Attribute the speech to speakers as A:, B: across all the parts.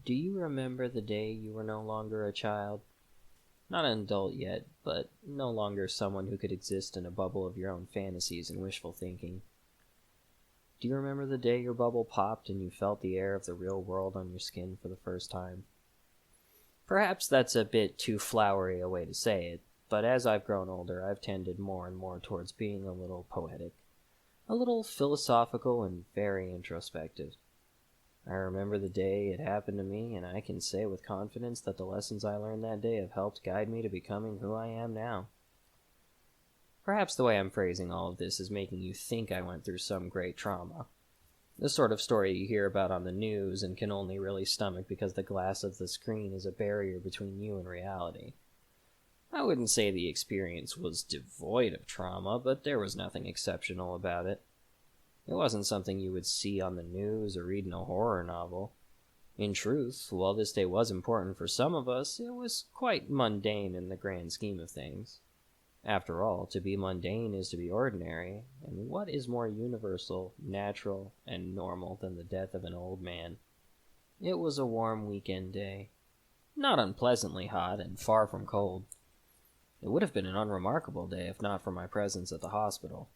A: Do you remember the day you were no longer a child? Not an adult yet, but no longer someone who could exist in a bubble of your own fantasies and wishful thinking. Do you remember the day your bubble popped and you felt the air of the real world on your skin for the first time? Perhaps that's a bit too flowery a way to say it, but as I've grown older, I've tended more and more towards being a little poetic, a little philosophical and very introspective. I remember the day it happened to me, and I can say with confidence that the lessons I learned that day have helped guide me to becoming who I am now. Perhaps the way I'm phrasing all of this is making you think I went through some great trauma. The sort of story you hear about on the news and can only really stomach because the glass of the screen is a barrier between you and reality. I wouldn't say the experience was devoid of trauma, but there was nothing exceptional about it. It wasn't something you would see on the news or read in a horror novel. In truth, while this day was important for some of us, it was quite mundane in the grand scheme of things. After all, to be mundane is to be ordinary, and what is more universal, natural, and normal than the death of an old man? It was a warm weekend day. Not unpleasantly hot and far from cold. It would have been an unremarkable day if not for my presence at the hospital.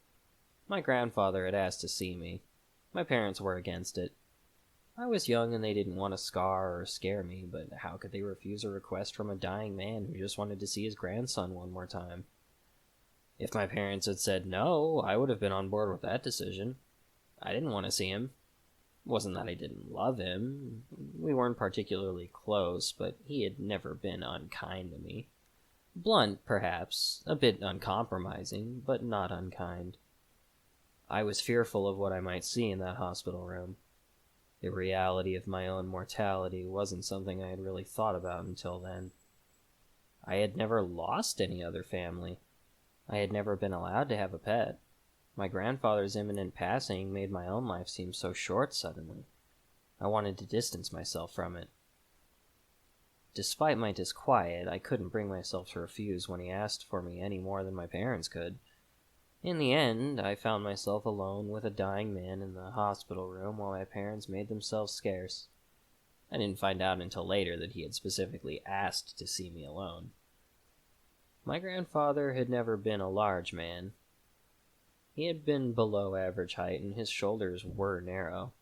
A: My grandfather had asked to see me. My parents were against it. I was young and they didn't want to scar or scare me, but how could they refuse a request from a dying man who just wanted to see his grandson one more time? If my parents had said no, I would have been on board with that decision. I didn't want to see him. It wasn't that I didn't love him. We weren't particularly close, but he had never been unkind to me. Blunt, perhaps, a bit uncompromising, but not unkind. I was fearful of what I might see in that hospital room. The reality of my own mortality wasn't something I had really thought about until then. I had never lost any other family. I had never been allowed to have a pet. My grandfather's imminent passing made my own life seem so short suddenly. I wanted to distance myself from it. Despite my disquiet, I couldn't bring myself to refuse when he asked for me any more than my parents could. In the end, I found myself alone with a dying man in the hospital room while my parents made themselves scarce. I didn't find out until later that he had specifically asked to see me alone. My grandfather had never been a large man. He had been below average height and his shoulders were narrow.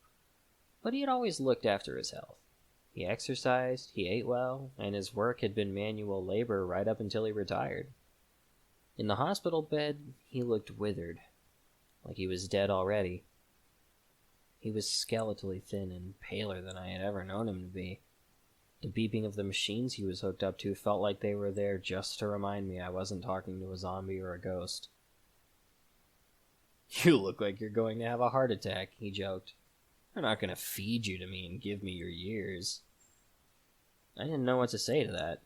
A: But he had always looked after his health. He exercised, he ate well, and his work had been manual labor right up until he retired. In the hospital bed, he looked withered, like he was dead already. He was skeletally thin and paler than I had ever known him to be. The beeping of the machines he was hooked up to felt like they were there just to remind me I wasn't talking to a zombie or a ghost. "You look like you're going to have a heart attack," he joked. "They're not going to feed you to me and give me your years." I didn't know what to say to that.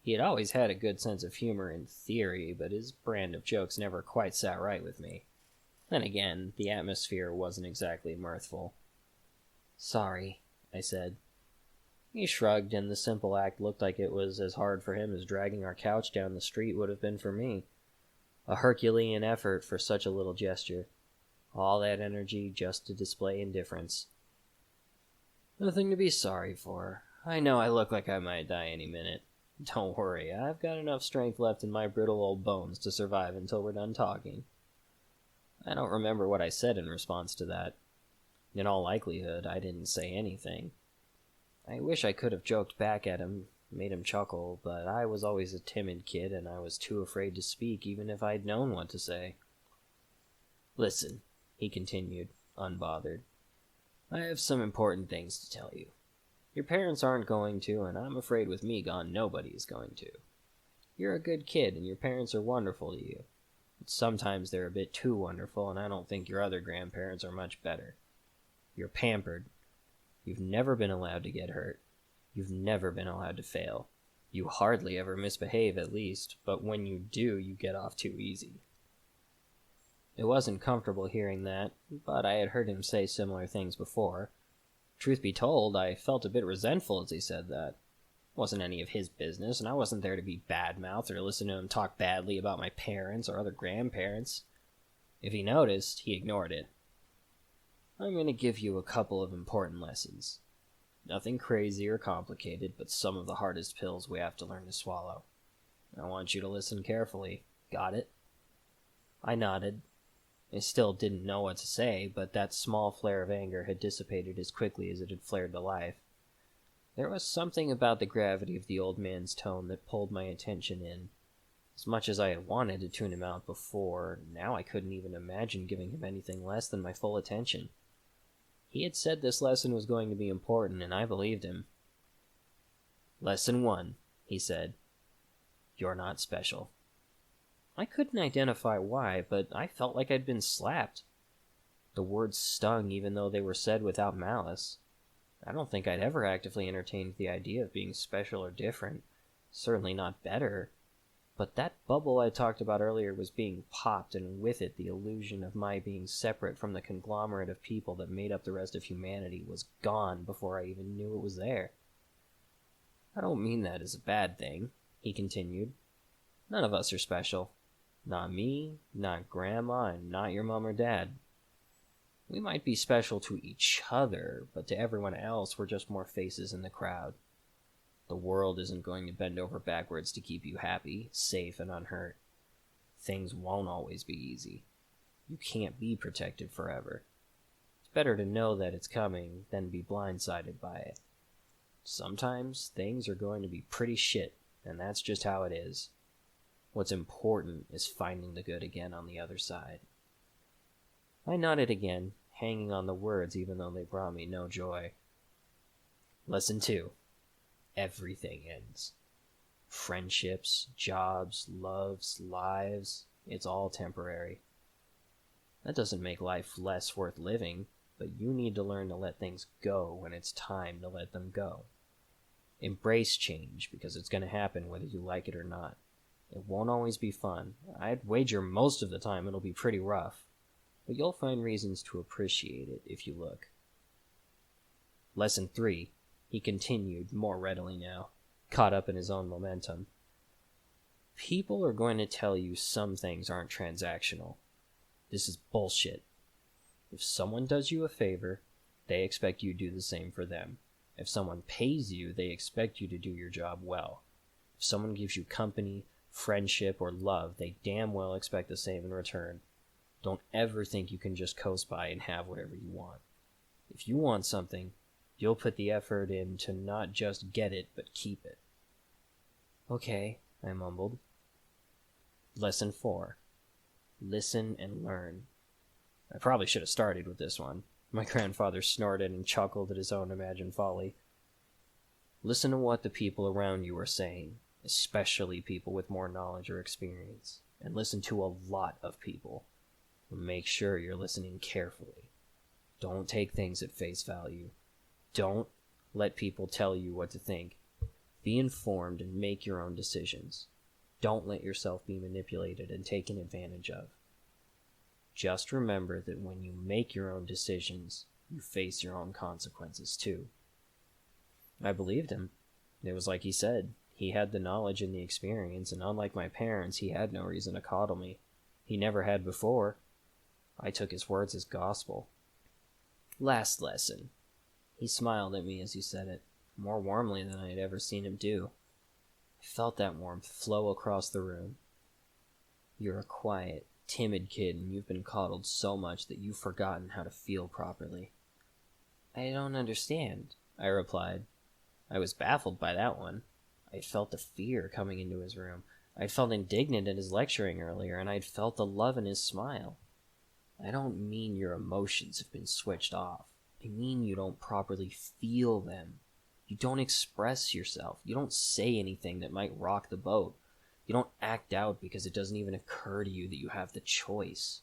A: He had always had a good sense of humor in theory, but his brand of jokes never quite sat right with me. Then again, the atmosphere wasn't exactly mirthful. "Sorry," I said. He shrugged, and the simple act looked like it was as hard for him as dragging our couch down the street would have been for me. A Herculean effort for such a little gesture. All that energy just to display indifference. "Nothing to be sorry for. I know I look like I might die any minute. Don't worry, I've got enough strength left in my brittle old bones to survive until we're done talking." I don't remember what I said in response to that. In all likelihood, I didn't say anything. I wish I could have joked back at him, made him chuckle, but I was always a timid kid and I was too afraid to speak even if I'd known what to say. "Listen," he continued, unbothered. "I have some important things to tell you. Your parents aren't going to, and I'm afraid with me gone, nobody is going to. You're a good kid, and your parents are wonderful to you. But sometimes they're a bit too wonderful, and I don't think your other grandparents are much better. You're pampered. You've never been allowed to get hurt. You've never been allowed to fail. You hardly ever misbehave, at least, but when you do, you get off too easy." It wasn't comfortable hearing that, but I had heard him say similar things before. Truth be told, I felt a bit resentful as he said that. It wasn't any of his business, and I wasn't there to be bad-mouthed or listen to him talk badly about my parents or other grandparents. If he noticed, he ignored it. "I'm going to give you a couple of important lessons. Nothing crazy or complicated, but some of the hardest pills we have to learn to swallow. I want you to listen carefully. Got it?" I nodded. I still didn't know what to say, but that small flare of anger had dissipated as quickly as it had flared to life. There was something about the gravity of the old man's tone that pulled my attention in. As much as I had wanted to tune him out before, now I couldn't even imagine giving him anything less than my full attention. He had said this lesson was going to be important, and I believed him. "Lesson 1, he said. "You're not special." I couldn't identify why, but I felt like I'd been slapped. The words stung even though they were said without malice. I don't think I'd ever actively entertained the idea of being special or different, certainly not better. But that bubble I talked about earlier was being popped, and with it the illusion of my being separate from the conglomerate of people that made up the rest of humanity was gone before I even knew it was there. "I don't mean that as a bad thing," he continued. "None of us are special. Not me, not Grandma, and not your mom or dad. We might be special to each other, but to everyone else we're just more faces in the crowd. The world isn't going to bend over backwards to keep you happy, safe, and unhurt. Things won't always be easy. You can't be protected forever. It's better to know that it's coming than be blindsided by it. Sometimes things are going to be pretty shit, and that's just how it is. What's important is finding the good again on the other side." I nodded again, hanging on the words even though they brought me no joy. "Lesson 2. Everything ends. Friendships, jobs, loves, lives, it's all temporary. That doesn't make life less worth living, but you need to learn to let things go when it's time to let them go. Embrace change, because it's going to happen whether you like it or not. It won't always be fun. I'd wager most of the time it'll be pretty rough, but you'll find reasons to appreciate it if you look." "Lesson 3, he continued, more readily now, caught up in his own momentum. "People are going to tell you some things aren't transactional. This is bullshit. If someone does you a favor, they expect you to do the same for them. If someone pays you, they expect you to do your job well. If someone gives you company, friendship, or love, they damn well expect the same in return. Don't ever think you can just coast by and have whatever you want. If you want something, you'll put the effort in to not just get it, but keep it." "Okay," I mumbled. Lesson 4. Listen and learn. I probably should have started with this one. My grandfather snorted and chuckled at his own imagined folly. "Listen to what the people around you are saying, especially people with more knowledge or experience, and listen to a lot of people. Make sure you're listening carefully. Don't take things at face value. Don't let people tell you what to think. Be informed and make your own decisions. Don't let yourself be manipulated and taken advantage of. Just remember that when you make your own decisions, you face your own consequences too." I believed him. It was like he said. He had the knowledge and the experience, and unlike my parents, he had no reason to coddle me. He never had before. I took his words as gospel. "Last lesson." He smiled at me as he said it, more warmly than I had ever seen him do. I felt that warmth flow across the room. "You're a quiet, timid kid, and you've been coddled so much that you've forgotten how to feel properly." "I don't understand," I replied. I was baffled by that one. I had felt the fear coming into his room. I had felt indignant at his lecturing earlier, and I had felt the love in his smile. "I don't mean your emotions have been switched off. I mean you don't properly feel them. You don't express yourself. You don't say anything that might rock the boat. You don't act out because it doesn't even occur to you that you have the choice.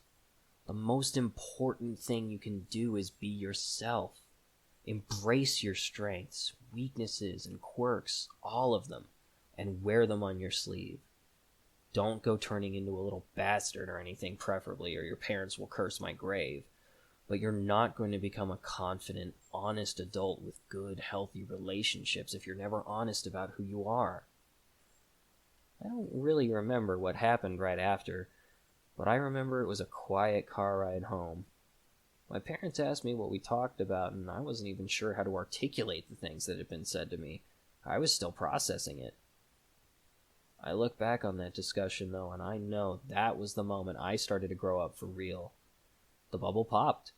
A: The most important thing you can do is be yourself. Embrace your strengths, weaknesses, and quirks, all of them, and wear them on your sleeve. Don't go turning into a little bastard or anything, preferably, or your parents will curse my grave. But you're not going to become a confident, honest adult with good, healthy relationships if you're never honest about who you are." I don't really remember what happened right after, but I remember it was a quiet car ride home. My parents asked me what we talked about, and I wasn't even sure how to articulate the things that had been said to me. I was still processing it. I look back on that discussion, though, and I know that was the moment I started to grow up for real. The bubble popped.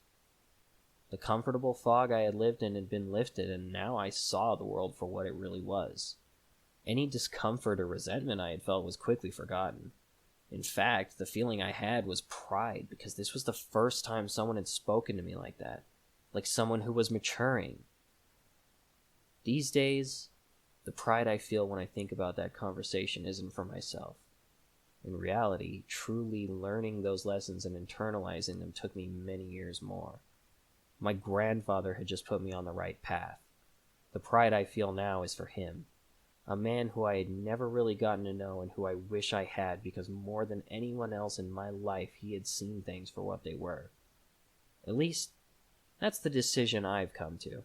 A: The comfortable fog I had lived in had been lifted, and now I saw the world for what it really was. Any discomfort or resentment I had felt was quickly forgotten. In fact, the feeling I had was pride, because this was the first time someone had spoken to me like that, like someone who was maturing. These days, the pride I feel when I think about that conversation isn't for myself. In reality, truly learning those lessons and internalizing them took me many years more. My grandfather had just put me on the right path. The pride I feel now is for him. A man who I had never really gotten to know and who I wish I had, because more than anyone else in my life he had seen things for what they were. At least, that's the decision I've come to.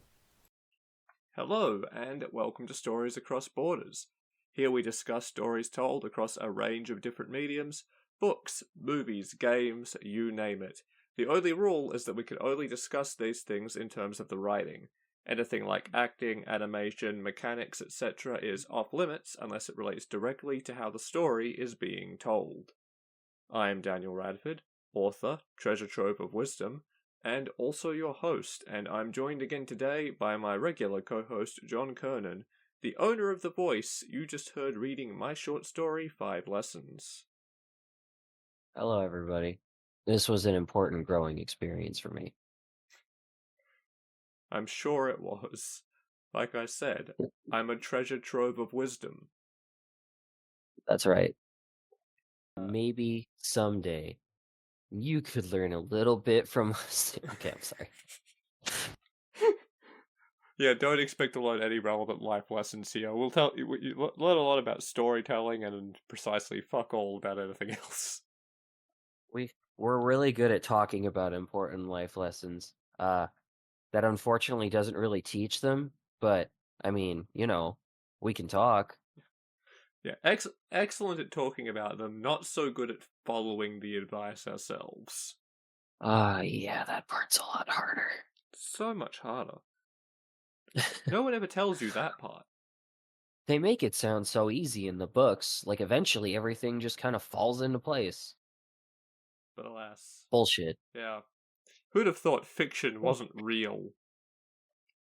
B: Hello, and welcome to Stories Across Borders. Here we discuss stories told across a range of different mediums, books, movies, games, you name it. The only rule is that we can only discuss these things in terms of the writing. Anything like acting, animation, mechanics, etc. is off limits unless it relates directly to how the story is being told. I am Daniel Radford, author, treasure trove of wisdom, and also your host, and I'm joined again today by my regular co-host John Kernan, the owner of the voice you just heard reading my short story 5 Lessons.
A: Hello, everybody. This was an important growing experience for me.
B: I'm sure it was. Like I said, I'm a treasure trove of wisdom.
A: That's right. Maybe someday you could learn a little bit from us. Okay, I'm sorry.
B: Yeah, don't expect to learn any relevant life lessons here. We'll tell you learn a lot about storytelling and precisely fuck all about anything else.
A: We're really good at talking about important life lessons. That unfortunately doesn't really teach them, but I mean, we can talk.
B: Yeah, excellent at talking about them, not so good at following the advice ourselves.
A: Yeah, that part's a lot harder.
B: So much harder. No one ever tells you that part.
A: They make it sound so easy in the books, like eventually everything just kind of falls into place.
B: But alas.
A: Bullshit.
B: Yeah. Who'd have thought fiction wasn't real?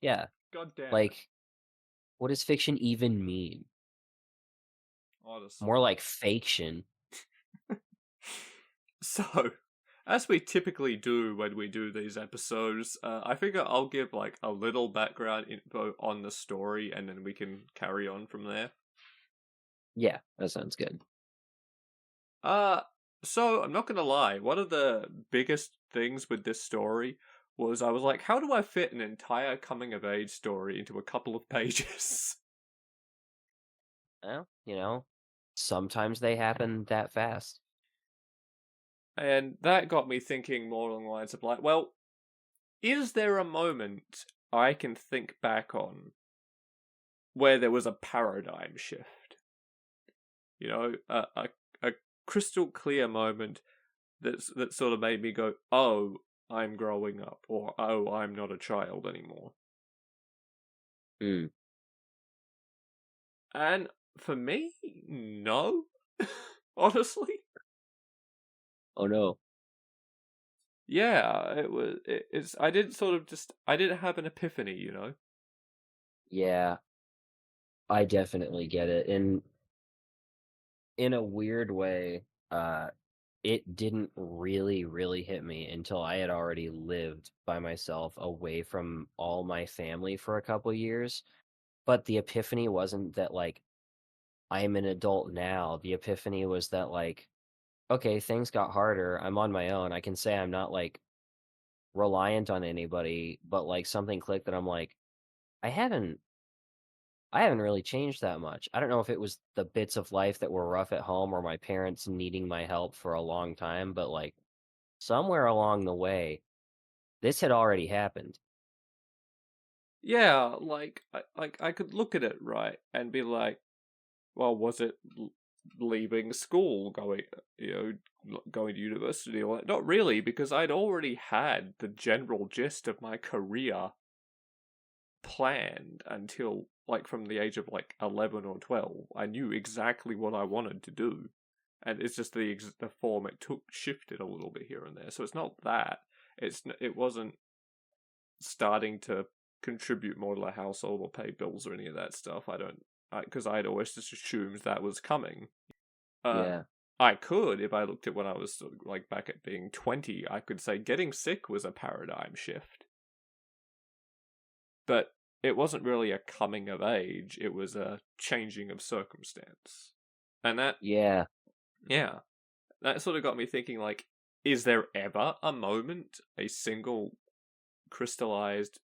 A: Yeah.
B: God damn it.
A: Like, what does fiction even mean?
B: Honestly.
A: More like faction.
B: So, as we typically do when we do these episodes, I figure I'll give like a little background info on the story and then we can carry on from there.
A: Yeah, that sounds good.
B: So I'm not gonna lie, one of the biggest things with this story was I was like, how do I fit an entire coming of age story into a couple of pages?
A: Well, sometimes they happen that fast.
B: And that got me thinking more along the lines of like, well, is there a moment I can think back on where there was a paradigm shift? You know, a crystal clear moment that sort of made me go, oh, I'm growing up, or oh, I'm not a child anymore.
A: Hmm.
B: And for me, no. Honestly,
A: Oh no.
B: yeah, it was. It's. I didn't sort of just. I didn't have an epiphany, you know.
A: Yeah, I definitely get it. And in a weird way, it didn't really hit me until I had already lived by myself away from all my family for a couple years. But the epiphany wasn't that, like, I'm an adult now. The epiphany was that, like, okay, things got harder. I'm on my own. I can say I'm not, like, reliant on anybody, but, like, something clicked that I'm like, I haven't I haven't really changed that much. I don't know if it was the bits of life that were rough at home or my parents needing my help for a long time, but, like, somewhere along the way, this had already happened.
B: Yeah, like I could look at it right and be like, well, was it leaving school, going to university, or not really, because I'd already had the general gist of my career planned until like from the age of like 11 or 12. I knew exactly what I wanted to do, and it's just the form it took shifted a little bit here and there. So it's not that it wasn't starting to contribute more to the household or pay bills or any of that stuff. Because I'd always just assumed that was coming.
A: Yeah.
B: I could, if I looked at when I was like back at being 20, I could say getting sick was a paradigm shift. But it wasn't really a coming of age, it was a changing of circumstance. And that,
A: Yeah.
B: yeah, that sort of got me thinking, like, is there ever a moment, a single crystallized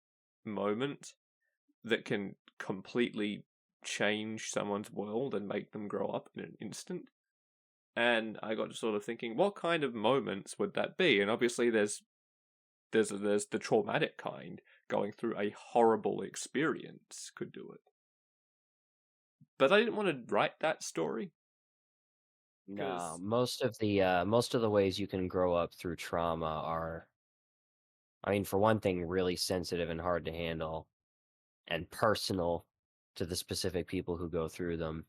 B: moment that can completely change someone's world and make them grow up in an instant? And I got to sort of thinking, what kind of moments would that be? And obviously, there's the traumatic kind. Going through a horrible experience could do it. But I didn't want to write that story.
A: No, most of the ways you can grow up through trauma are, I mean, for one thing, really sensitive and hard to handle, and personal to the specific people who go through them.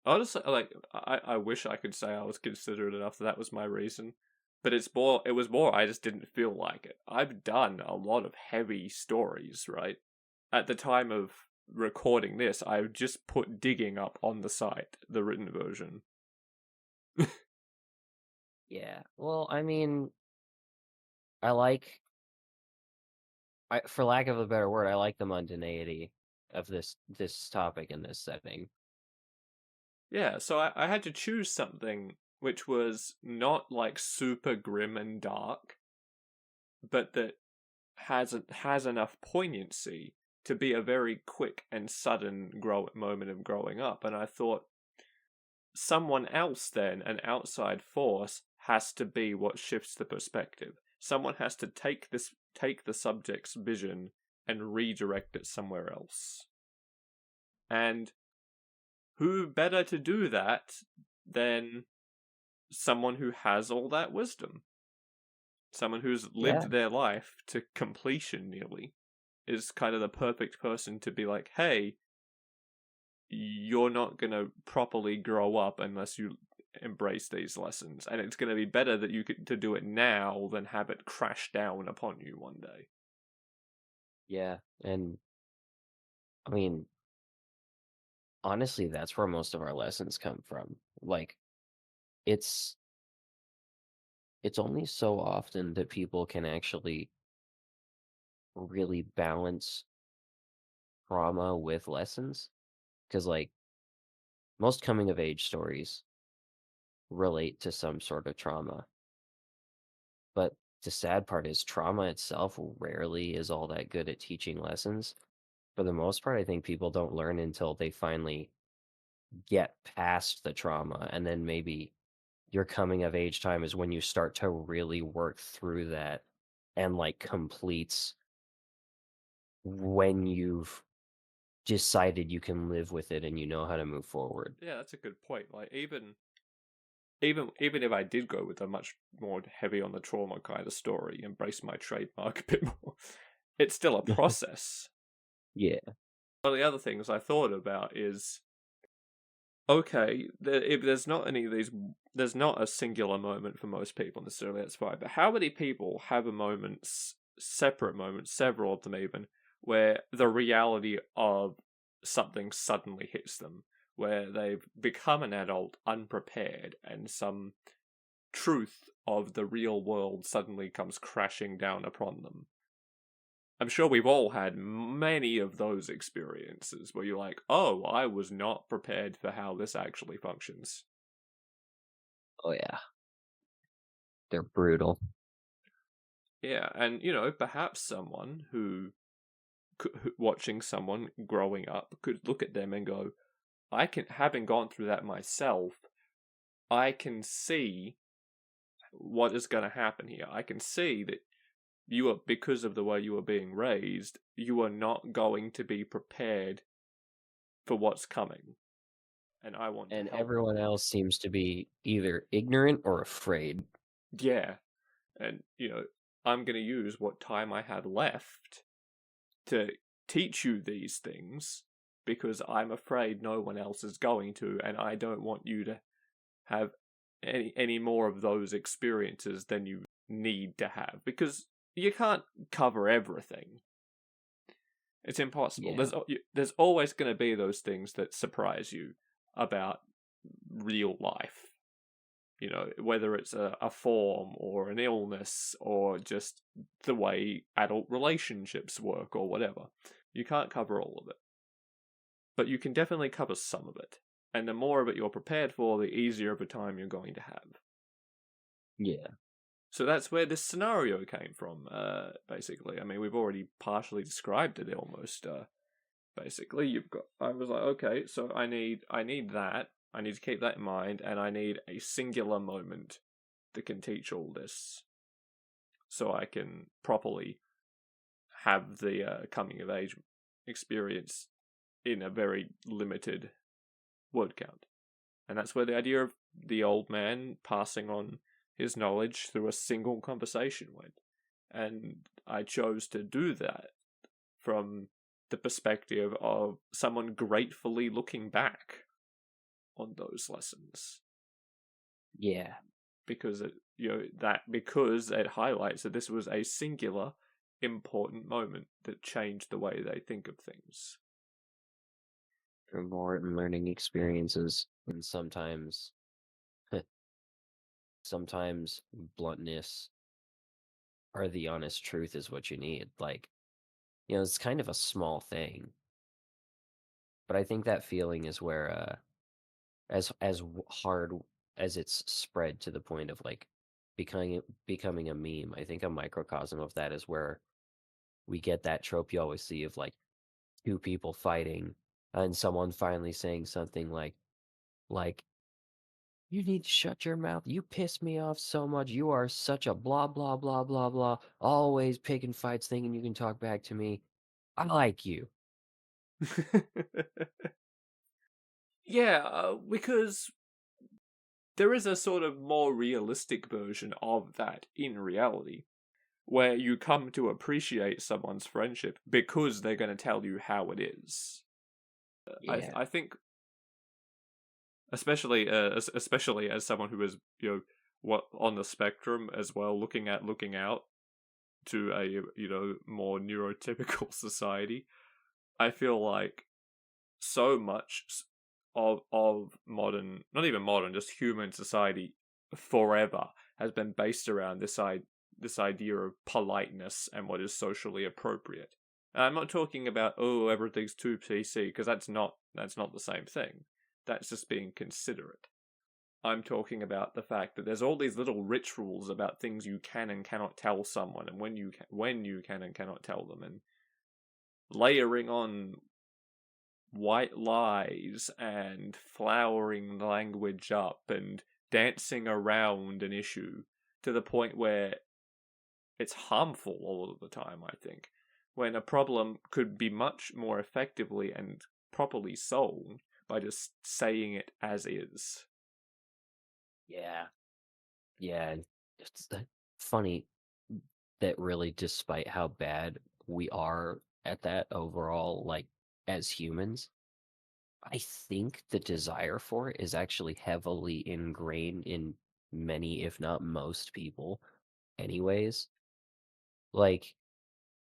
B: Honestly, like I wish I could say I was considerate enough that was my reason, but it was more I just didn't feel like it. I've done a lot of heavy stories, right? At the time of recording this, I've just put Digging up on the site, the written version.
A: Yeah. Well, I mean, for lack of a better word, I like the mundanity of this topic in this setting.
B: Yeah, so I had to choose something which was not like super grim and dark, but that has enough poignancy to be a very quick and sudden moment of growing up. And I thought someone else, then an outside force, has to be what shifts the perspective. Someone has to take the subject's vision and redirect it somewhere else. And who better to do that than someone who has all that wisdom? Someone who's lived their life to completion nearly is kind of the perfect person to be like, hey, you're not going to properly grow up unless you embrace these lessons. And it's going to be better that you get to do it now than have it crash down upon you one day.
A: Yeah, and I mean, honestly, that's where most of our lessons come from. Like, it's only so often that people can actually really balance trauma with lessons, because like most coming of age stories relate to some sort of trauma. But the sad part is trauma itself rarely is all that good at teaching lessons. For the most part, I think people don't learn until they finally get past the trauma, and then maybe your coming of age time is when you start to really work through that and like completes when you've decided you can live with it and you know how to move forward.
B: Yeah, that's a good point. Like even if I did go with a much more heavy on the trauma kind of story, embrace my trademark a bit more, it's still a process.
A: Yeah.
B: One of the other things I thought about is, okay, if there's not any of these, there's not a singular moment for most people necessarily, that's fine, but how many people have a moment, separate moments, several of them even, where the reality of something suddenly hits them, where they've become an adult unprepared and some truth of the real world suddenly comes crashing down upon them? I'm sure we've all had many of those experiences where you're like, oh, I was not prepared for how this actually functions.
A: Oh yeah. They're brutal.
B: Yeah, and perhaps someone watching someone growing up could look at them and go, having gone through that myself, I can see what is going to happen here. I can see that because of the way you are being raised, you are not going to be prepared for what's coming. and I want to
A: And
B: help
A: everyone
B: them.
A: else seems to be either ignorant or afraid.
B: Yeah, and I'm going to use what time I have left to teach you these things because I'm afraid no one else is going to, and I don't want you to have any more of those experiences than you need to have because you can't cover everything. It's impossible.
A: Yeah.
B: There's always going to be those things that surprise you about real life. Whether it's a form or an illness or just the way adult relationships work or whatever. You can't cover all of it. But you can definitely cover some of it. And the more of it you're prepared for, the easier of a time you're going to have.
A: Yeah.
B: So that's where this scenario came from, basically. I mean, we've already partially described it almost. Basically, I was like, okay, so I need that. I need to keep that in mind, and I need a singular moment that can teach all this, so I can properly have the coming of age experience in a very limited word count. And that's where the idea of the old man passing on his knowledge through a single conversation went. And I chose to do that from the perspective of someone gratefully looking back on those lessons.
A: Yeah.
B: Because it highlights that this was a singular important moment that changed the way they think of things.
A: Important learning experiences, and sometimes bluntness or the honest truth is what you need. Like, it's kind of a small thing, but I think that feeling is where hard as it's spread to the point of like becoming a meme. I think a microcosm of that is where we get that trope you always see of like two people fighting and someone finally saying something like you need to shut your mouth. You piss me off so much. You are such a blah blah blah blah blah. Always picking fights thinking you can talk back to me. I like you.
B: Yeah, because there is a sort of more realistic version of that in reality, where you come to appreciate someone's friendship because they're going to tell you how it is.
A: Yeah.
B: I think, especially as someone who is what on the spectrum as well, looking out to a more neurotypical society, I feel like so much of modern, not even modern, just human society forever has been based around this idea of politeness and what is socially appropriate. And I'm not talking about everything's too PC because that's not the same thing. That's just being considerate. I'm talking about the fact that there's all these little rituals about things you can and cannot tell someone, and when you can and cannot tell them, and layering on white lies and flowering language up and dancing around an issue to the point where it's harmful all of the time, I think, when a problem could be much more effectively and properly solved by just saying it as is.
A: Yeah. Yeah. It's funny that really, despite how bad we are at that overall, like as humans, I think the desire for it is actually heavily ingrained in many, if not most people, anyways. Like,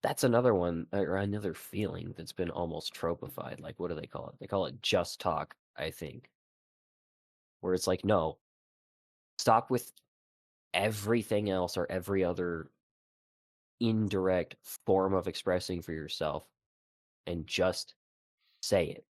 A: that's another one or another feeling that's been almost tropified. Like, what do they call it? They call it just talk, I think, where it's like, no, stop with everything else or every other indirect form of expressing for yourself and just say it.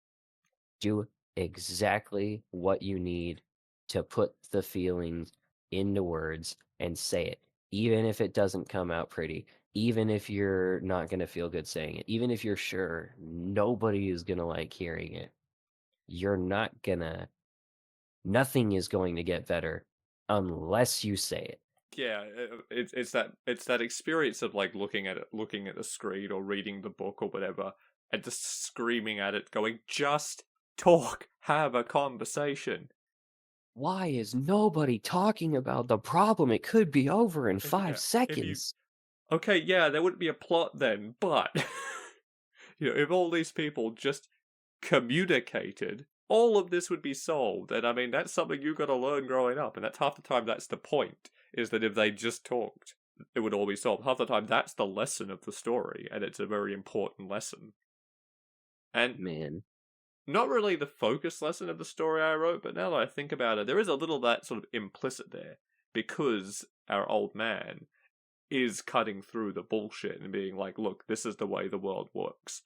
A: Do exactly what you need to put the feelings into words and say it. Even if it doesn't come out pretty, even if you're not going to feel good saying it, even if you're sure nobody is going to like hearing it, you're not going to, nothing is going to get better unless you say it.
B: Yeah, it's that experience of like looking at the screen or reading the book or whatever, and just screaming at it, going, "Just Talk, have a conversation.
C: Why is nobody talking about the problem? It could be over in
B: Yeah,
C: five
B: if you
C: seconds.
B: okay, yeah, there wouldn't be a plot then, but if all these people just communicated, all of this would be solved. And I mean, that's something you got to learn growing up, and that's half the time. That's the point: is that if they just talked, it would all be solved. Half the time, that's the lesson of the story, and it's a very important lesson. And
C: Man,
B: not really the focus lesson of the story I wrote, but now that I think about it, there is a little of that sort of implicit there because our old man is cutting through the bullshit and being like, look, this is the way the world works.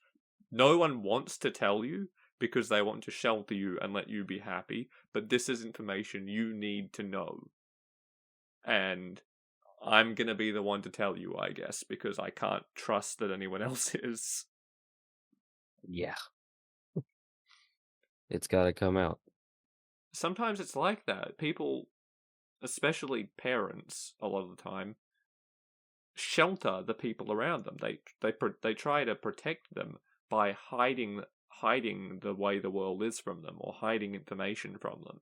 B: No one wants to tell you because they want to shelter you and let you be happy, but this is information you need to know. And I'm gonna be the one to tell you, I guess, because I can't trust that anyone else is.
C: yeah, it's gotta come out.
B: Sometimes it's like that. People, especially parents, a lot of the time, shelter the people around them. They try to protect them by hiding the way the world is from them or hiding information from them.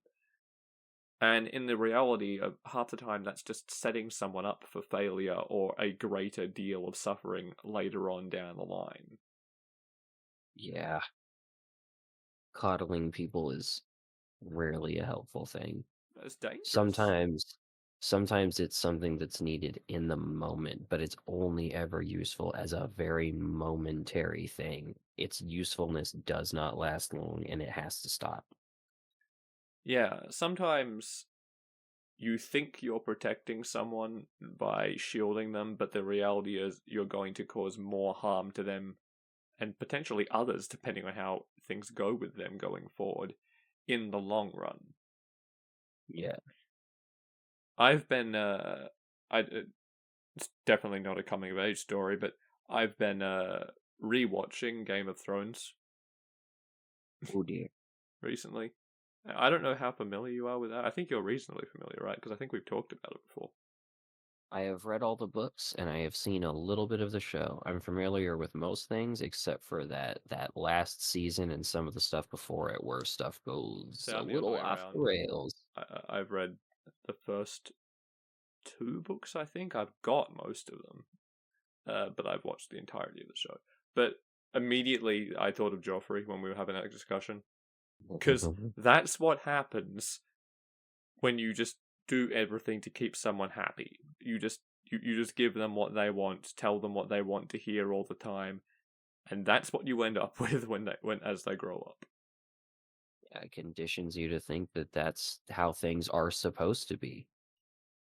B: And in the reality of half the time, that's just setting someone up for failure or a greater deal of suffering later on down the line.
C: Yeah, coddling people is rarely a helpful thing.
B: That's dangerous.
C: Sometimes sometimes it's something that's needed in the moment, but it's only ever useful as a very momentary thing. Its usefulness does not last long and it has to stop.
B: Yeah, sometimes you think you're protecting someone by shielding them, but the reality is you're going to cause more harm to them and potentially others, depending on how things go with them going forward in the long run.
C: Yeah.
B: I've been, it's definitely not a coming of age story, but I've been rewatching Game of Thrones
C: Oh dear.
B: recently. I don't know how familiar you are with that. I think you're reasonably familiar, right? Because I think we've talked about it before.
C: I have read all the books and I have seen a little bit of the show. I'm familiar with most things except for that last season and some of the stuff before it where stuff goes
B: So
C: a
B: I'm the other
C: little
B: way
C: off the
B: around.
C: rails.
B: I've read the first two books, I think. I've got most of them, but I've watched the entirety of the show. But immediately I thought of Joffrey when we were having that discussion. Because that's what happens when you just do everything to keep someone happy. You just give them what they want, tell them what they want to hear all the time, and that's what you end up with when as they grow up.
C: It conditions you to think that that's how things are supposed to be.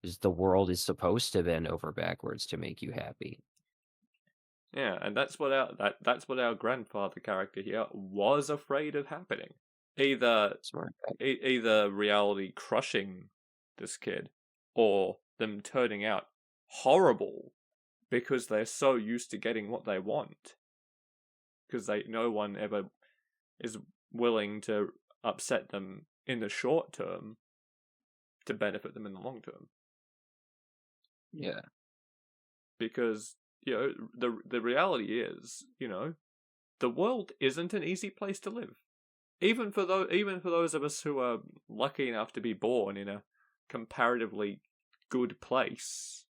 C: Is the world is supposed to bend over backwards to make you happy.
B: Yeah, and that's what our grandfather character here was afraid of happening. Either
C: Smart.
B: either reality crushing this kid or them turning out horrible because they're so used to getting what they want because no one ever is willing to upset them in the short term to benefit them in the long term.
C: Yeah.
B: Because the reality is, the world isn't an easy place to live. Even for those of us who are lucky enough to be born in a comparatively good place.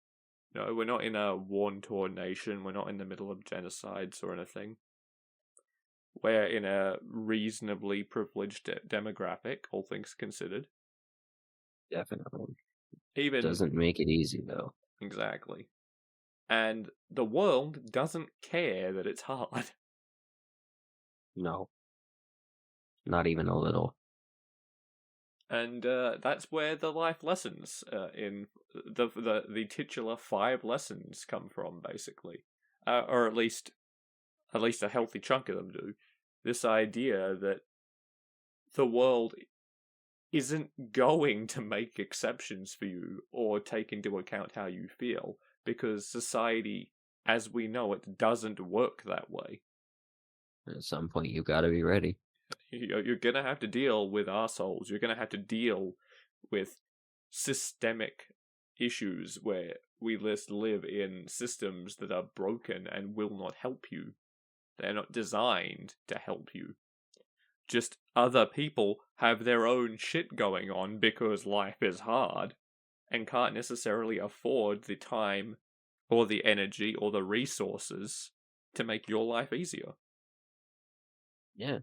B: We're not in a war-torn nation. We're not in the middle of genocides or anything. We're in a reasonably privileged demographic, all things considered.
C: Definitely.
B: Even
C: Doesn't make it easy though.
B: exactly. And the world doesn't care that it's hard.
C: No. Not even a little.
B: And that's where the life lessons in the titular 5 lessons come from, basically, or at least a healthy chunk of them do. This idea that the world isn't going to make exceptions for you or take into account how you feel, because society, as we know it, doesn't work that way.
C: At some point, you gotta be ready.
B: You're gonna have to deal with assholes. You're gonna have to deal with systemic issues where we just live in systems that are broken and will not help you. They're not designed to help you. just other people have their own shit going on because life is hard and can't necessarily afford the time or the energy or the resources to make your life easier.
C: Yeah.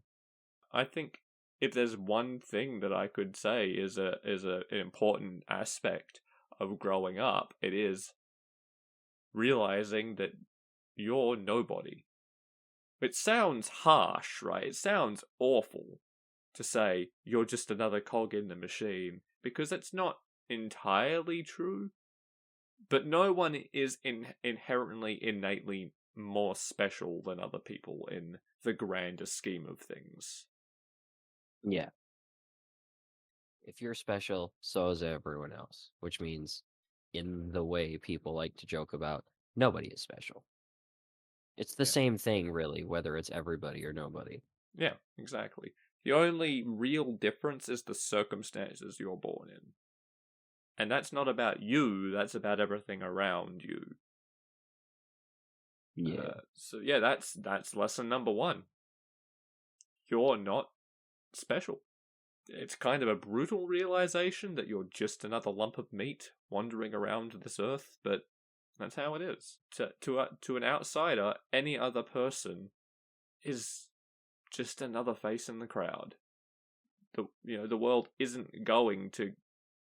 B: I think if there's one thing that I could say is an important aspect of growing up, it is realizing that you're nobody. It sounds harsh, right? It sounds awful to say you're just another cog in the machine, because it's not entirely true. But no one is inherently, innately more special than other people in the grander scheme of things.
C: Yeah. If you're special, so is everyone else, which means, in the way people like to joke about, nobody is special. It's the
B: Yeah.
C: same thing, really, whether it's everybody or nobody.
B: Yeah, exactly. The only real difference is the circumstances you're born in. And that's not about you, that's about everything around you.
C: Yeah.
B: So yeah, that's lesson number 1. You're not special. It's kind of a brutal realization that you're just another lump of meat wandering around this earth, but that's how it is. To an outsider, any other person is just another face in the crowd. The world isn't going to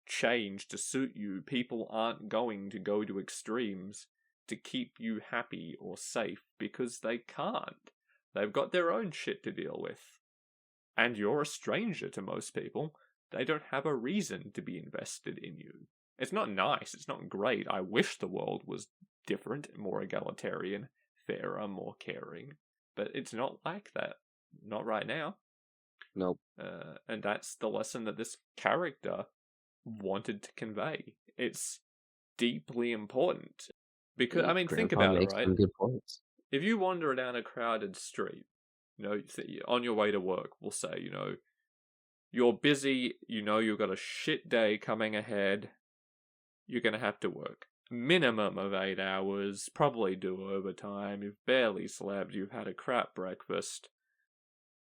B: change to suit you. People aren't going to go to extremes to keep you happy or safe, because they can't. They've got their own shit to deal with. And you're a stranger to most people. They don't have a reason to be invested in you. It's not nice, it's not great. I wish the world was different, more egalitarian, fairer, more caring. But it's not like that. Not right now.
C: Nope.
B: And that's the lesson that this character wanted to convey. It's deeply important. Because, I mean, think
C: Grandpa
B: about it,
C: makes
B: right?
C: some good points.
B: If you wander down a crowded street, on your way to work, we'll say, you're busy, you've got a shit day coming ahead, you're going to have to work. Minimum of 8 hours, probably do overtime, you've barely slept, you've had a crap breakfast.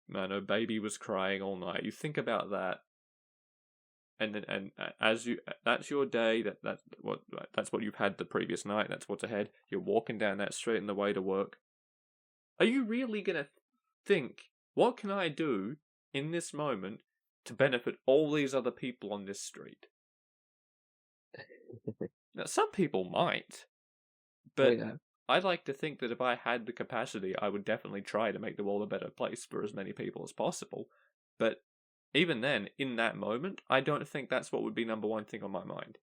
B: Man, a baby was crying all night. You think about that, and as that's your day. That's what you've had the previous night. That's what's ahead. You're walking down that street on the way to work. Are you really gonna think, what can I do in this moment to benefit all these other people on this street? Now, some people might, but
C: yeah.
B: I'd like to think that if I had the capacity, I would definitely try to make the world a better place for as many people as possible. But even then, in that moment, I don't think that's what would be number one thing on my mind.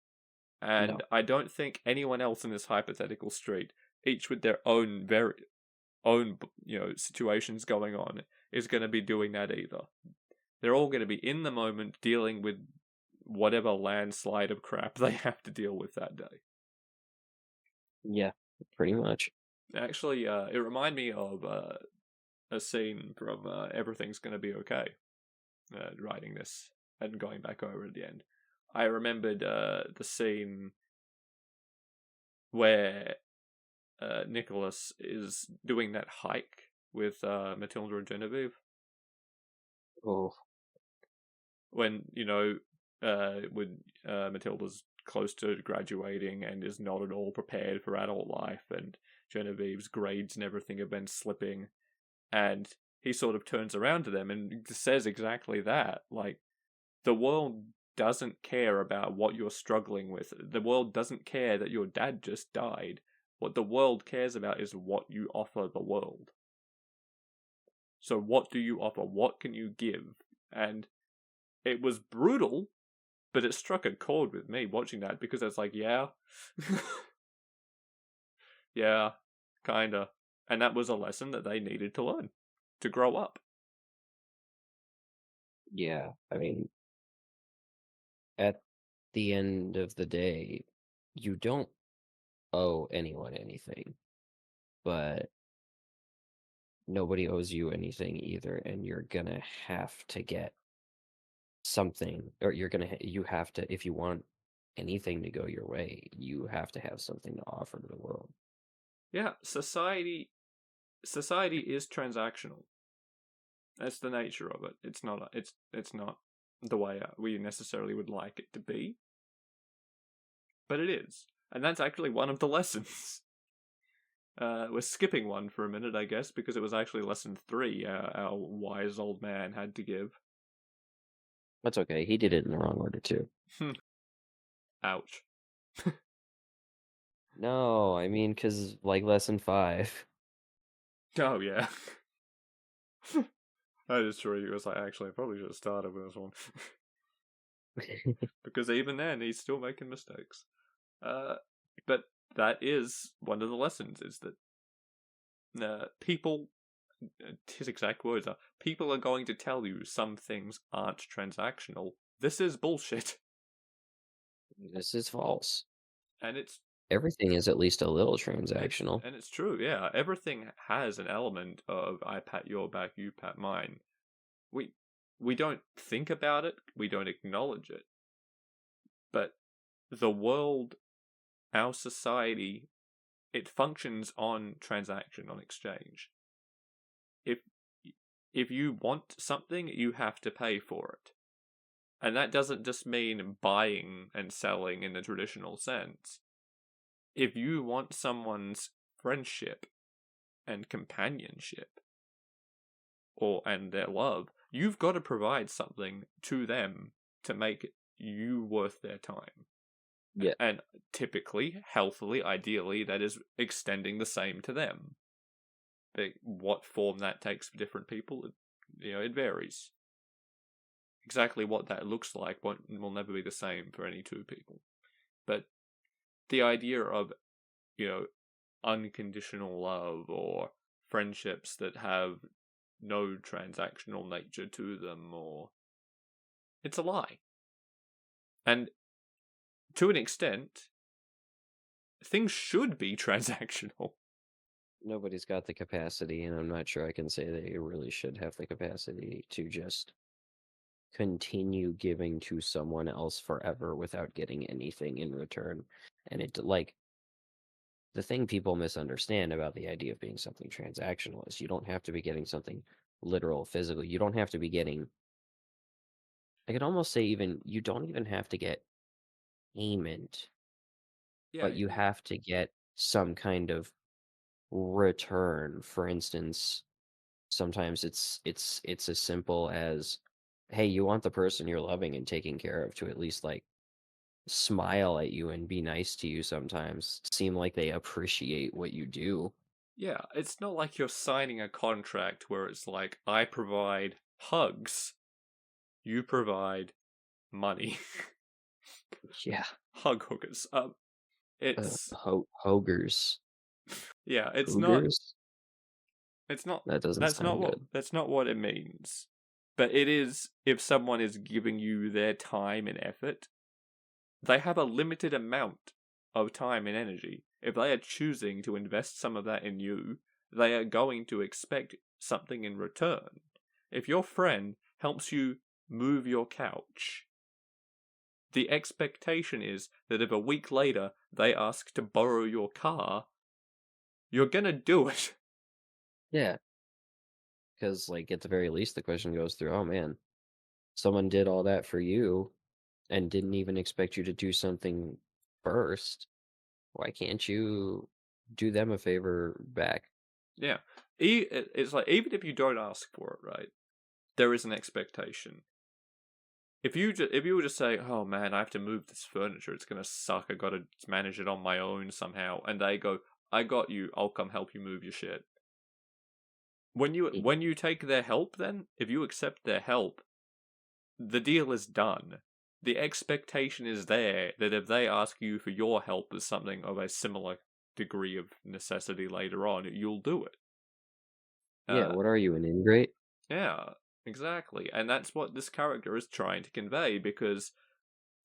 B: And
C: No.
B: I don't think anyone else in this hypothetical street, each with their own situations going on, is going to be doing that either. They're all going to be in the moment dealing with whatever landslide of crap they have to deal with that day.
C: Yeah, pretty much.
B: Actually, it reminded me of a scene from Everything's Gonna Be Okay, writing this and going back over at the end. I remembered the scene where Nicholas is doing that hike with Matilda and Genevieve.
C: Oh.
B: When, when Matilda's close to graduating and is not at all prepared for adult life, and Genevieve's grades and everything have been slipping, and he sort of turns around to them and says exactly that. Like, the world doesn't care about what you're struggling with. The world doesn't care that your dad just died. What the world cares about is what you offer the world. So what do you offer? What can you give? And it was brutal, but it struck a chord with me watching that, because it's like, yeah. Yeah, kinda. And that was a lesson that they needed to learn to grow up.
C: Yeah, I mean, at the end of the day, you don't owe anyone anything, but nobody owes you anything either, and you're gonna have to get something, or you have to, if you want anything to go your way, you have to have something to offer to the world.
B: Yeah, society is transactional. That's the nature of it. It's not. It's not the way we necessarily would like it to be, but it is, and that's actually one of the lessons. We're skipping one for a minute, I guess, because it was actually lesson 3 our wise old man had to give.
C: That's okay. He did it in the wrong order too.
B: Ouch.
C: No, I mean, because like lesson 5.
B: Oh, yeah. That is true. He was like, actually, I probably should have started with this one. Because even then, he's still making mistakes. But that is one of the lessons, is that people, his exact words are, people are going to tell you some things aren't transactional. This is bullshit.
C: This is false.
B: And it's
C: Everything is at least a little transactional.
B: and it's true, yeah. Everything has an element of I pat your back, you pat mine. We don't think about it, we don't acknowledge it. But the world, our society, it functions on transaction, on exchange. If you want something, you have to pay for it. And that doesn't just mean buying and selling in the traditional sense. If you want someone's friendship and companionship and their love, you've got to provide something to them to make you worth their time.
C: Yeah.
B: And typically, healthily, ideally, that is extending the same to them. But what form that takes for different people, it varies. Exactly what that looks like will never be the same for any two people. But the idea of, unconditional love or friendships that have no transactional nature to them, it's a lie. And to an extent, things should be transactional.
C: Nobody's got the capacity, and I'm not sure I can say they really should have the capacity to just continue giving to someone else forever without getting anything in return. And the thing people misunderstand about the idea of being something transactional is you don't have to be getting something literal, physical. You don't have to be getting, I could almost say you don't even have to get payment, but you have to get some kind of return. For instance, sometimes it's as simple as, hey, you want the person you're loving and taking care of to at least smile at you and be nice to you sometimes, seem like they appreciate what you do.
B: Yeah, it's not like you're signing a contract where it's like, I provide hugs, you provide money.
C: Yeah.
B: Hug hookers. It's
C: Hogers.
B: Yeah, it's
C: Hoogers?
B: not. It's not.
C: That doesn't sound good.
B: That's not what it means. But it is if someone is giving you their time and effort, they have a limited amount of time and energy. If they are choosing to invest some of that in you, they are going to expect something in return. If your friend helps you move your couch, the expectation is that if a week later they ask to borrow your car, you're gonna do it.
C: Yeah. Because, at the very least, the question goes through, oh man, someone did all that for you and didn't even expect you to do something first. Why can't you do them a favor back?
B: Yeah. It's like, even if you don't ask for it, right, there is an expectation. If you were to say, oh man, I have to move this furniture, it's gonna suck, I gotta manage it on my own somehow, and they go, I got you, I'll come help you move your shit. When you take their help, then, if you accept their help, the deal is done. The expectation is there that if they ask you for your help as something of a similar degree of necessity later on, you'll do it.
C: Yeah, what are you, an ingrate?
B: Yeah, exactly. And that's what this character is trying to convey, because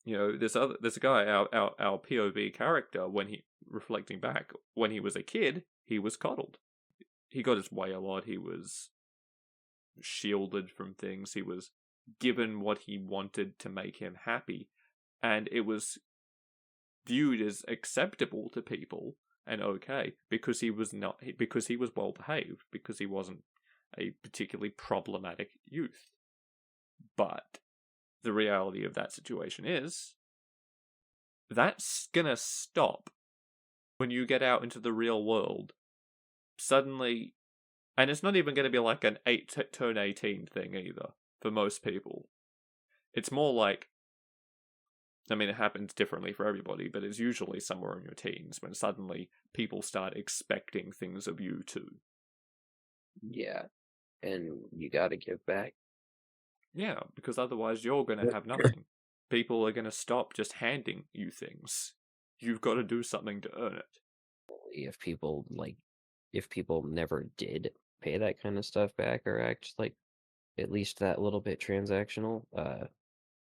B: there's a guy, our POV character, when he reflecting back, when he was a kid, he was coddled. He got his way a lot, he was shielded from things, he was given what he wanted to make him happy, and it was viewed as acceptable to people and okay because he was well behaved, because he wasn't a particularly problematic youth. But the reality of that situation is that's gonna stop when you get out into the real world. Suddenly, and it's not even going to be like an turn 18 thing either for most people. It's more like, I mean, it happens differently for everybody, but it's usually somewhere in your teens when suddenly people start expecting things of you too.
C: Yeah, and you got to give back.
B: Yeah, because otherwise you're going to have nothing. People are going to stop just handing you things. You've got to do something to earn it.
C: If people never did pay that kind of stuff back or act like at least that little bit transactional,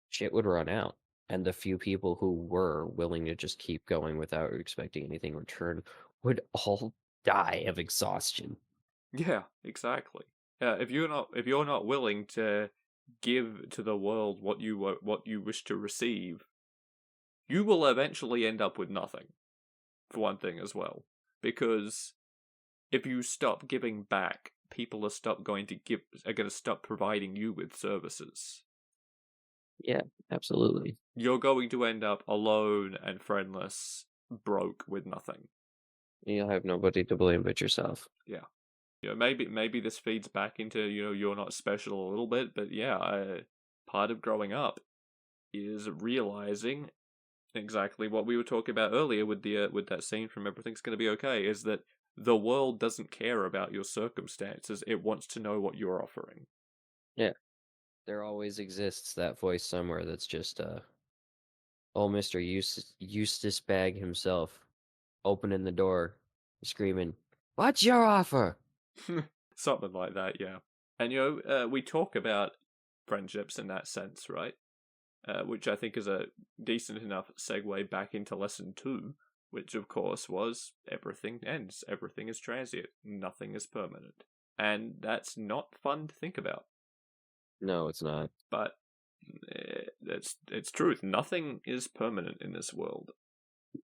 C: shit would run out. And the few people who were willing to just keep going without expecting anything in return would all die of exhaustion.
B: Yeah, exactly. If you're not willing to give to the world what you wish to receive, you will eventually end up with nothing. For one thing, as well, because if you stop giving back, people are going to stop providing you with services.
C: Yeah, absolutely.
B: You're going to end up alone and friendless, broke with nothing.
C: You'll have nobody to blame but yourself.
B: Yeah. Maybe this feeds back into, you're not special a little bit, but yeah, part of growing up is realizing exactly what we were talking about earlier with that scene from Everything's Gonna Be Okay, is that the world doesn't care about your circumstances, it wants to know what you're offering.
C: Yeah. There always exists that voice somewhere that's just, old Mr. Eustace Bag himself, opening the door, screaming, "What's your offer?"
B: Something like that, yeah. And we talk about friendships in that sense, right? Which I think is a decent enough segue back into lesson 2, which of course was everything ends, everything is transient, nothing is permanent. And that's not fun to think about.
C: No, it's not.
B: But it's truth. Nothing is permanent in this world.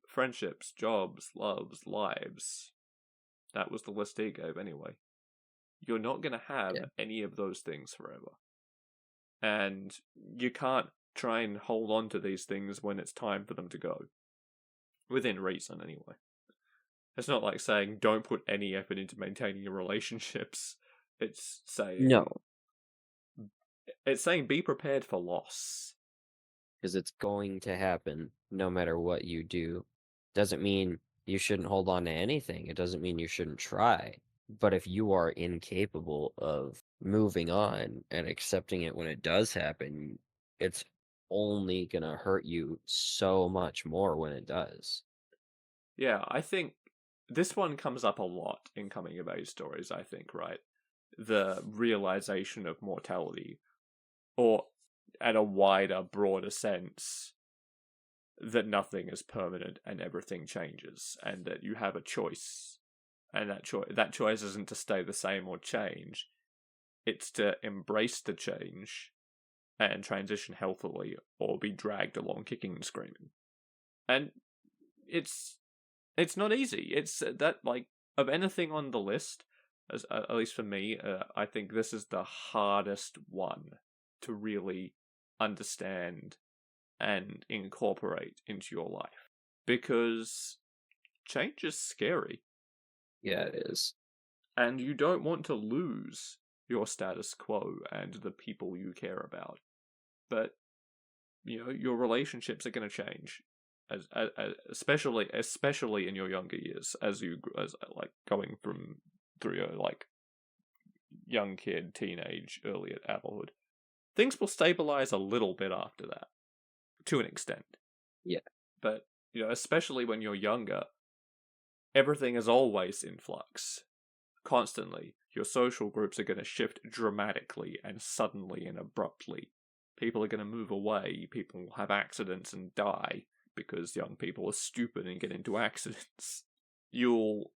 B: Friendships, jobs, loves, lives. That was the list he gave anyway. You're not going to have any of those things forever. And you can't try and hold on to these things when it's time for them to go. Within reason, anyway. It's not like saying don't put any effort into maintaining your relationships. It's saying...
C: No.
B: It's saying be prepared for loss.
C: Because it's going to happen no matter what you do. Doesn't mean you shouldn't hold on to anything. It doesn't mean you shouldn't try. But if you are incapable of moving on and accepting it when it does happen, it's only going to hurt you so much more when it does.
B: Yeah, I think this one comes up a lot in coming of age stories, I think, right? The realization of mortality, or at a wider, broader sense, that nothing is permanent and everything changes, and that you have a choice, and that choice isn't to stay the same or change, it's to embrace the change and transition healthily, or be dragged along kicking and screaming. And it's not easy. It's that, like, of anything on the list, at least for me, I think this is the hardest one to really understand and incorporate into your life. Because change is scary.
C: Yeah, it is.
B: And you don't want to lose your status quo and the people you care about. But, your relationships are going to change. Especially in your younger years, as like going through your like young kid, teenage, early adulthood, things will stabilize a little bit after that, to an extent.
C: Yeah.
B: But especially when you're younger, everything is always in flux, constantly. Your social groups are going to shift dramatically and suddenly and abruptly. People are going to move away. People will have accidents and die. Because young people are stupid and get into accidents. You'll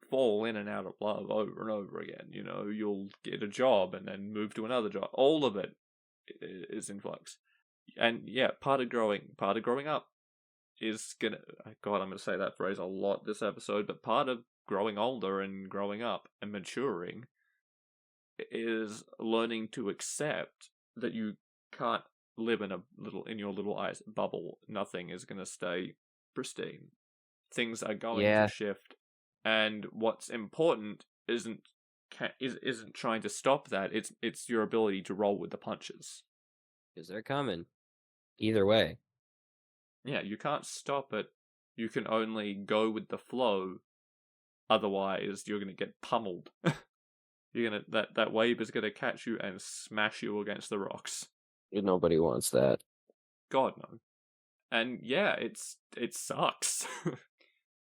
B: fall in and out of love over and over again. You'll get a job and then move to another job. All of it is in flux. And yeah, part of growing up is gonna... God, I'm gonna say that phrase a lot this episode, but part of growing older and growing up and maturing is learning to accept that you can't live in your little ice bubble. Nothing is going to stay pristine. Things are going to
C: Yeah,
B: shift, and what's important isn't trying to stop that. It's your ability to roll with the punches.
C: because they're coming. Either way.
B: Yeah, you can't stop it. You can only go with the flow. Otherwise, you're going to get pummeled. That wave is going to catch you and smash you against the rocks.
C: Nobody wants that.
B: God no. And yeah, it sucks.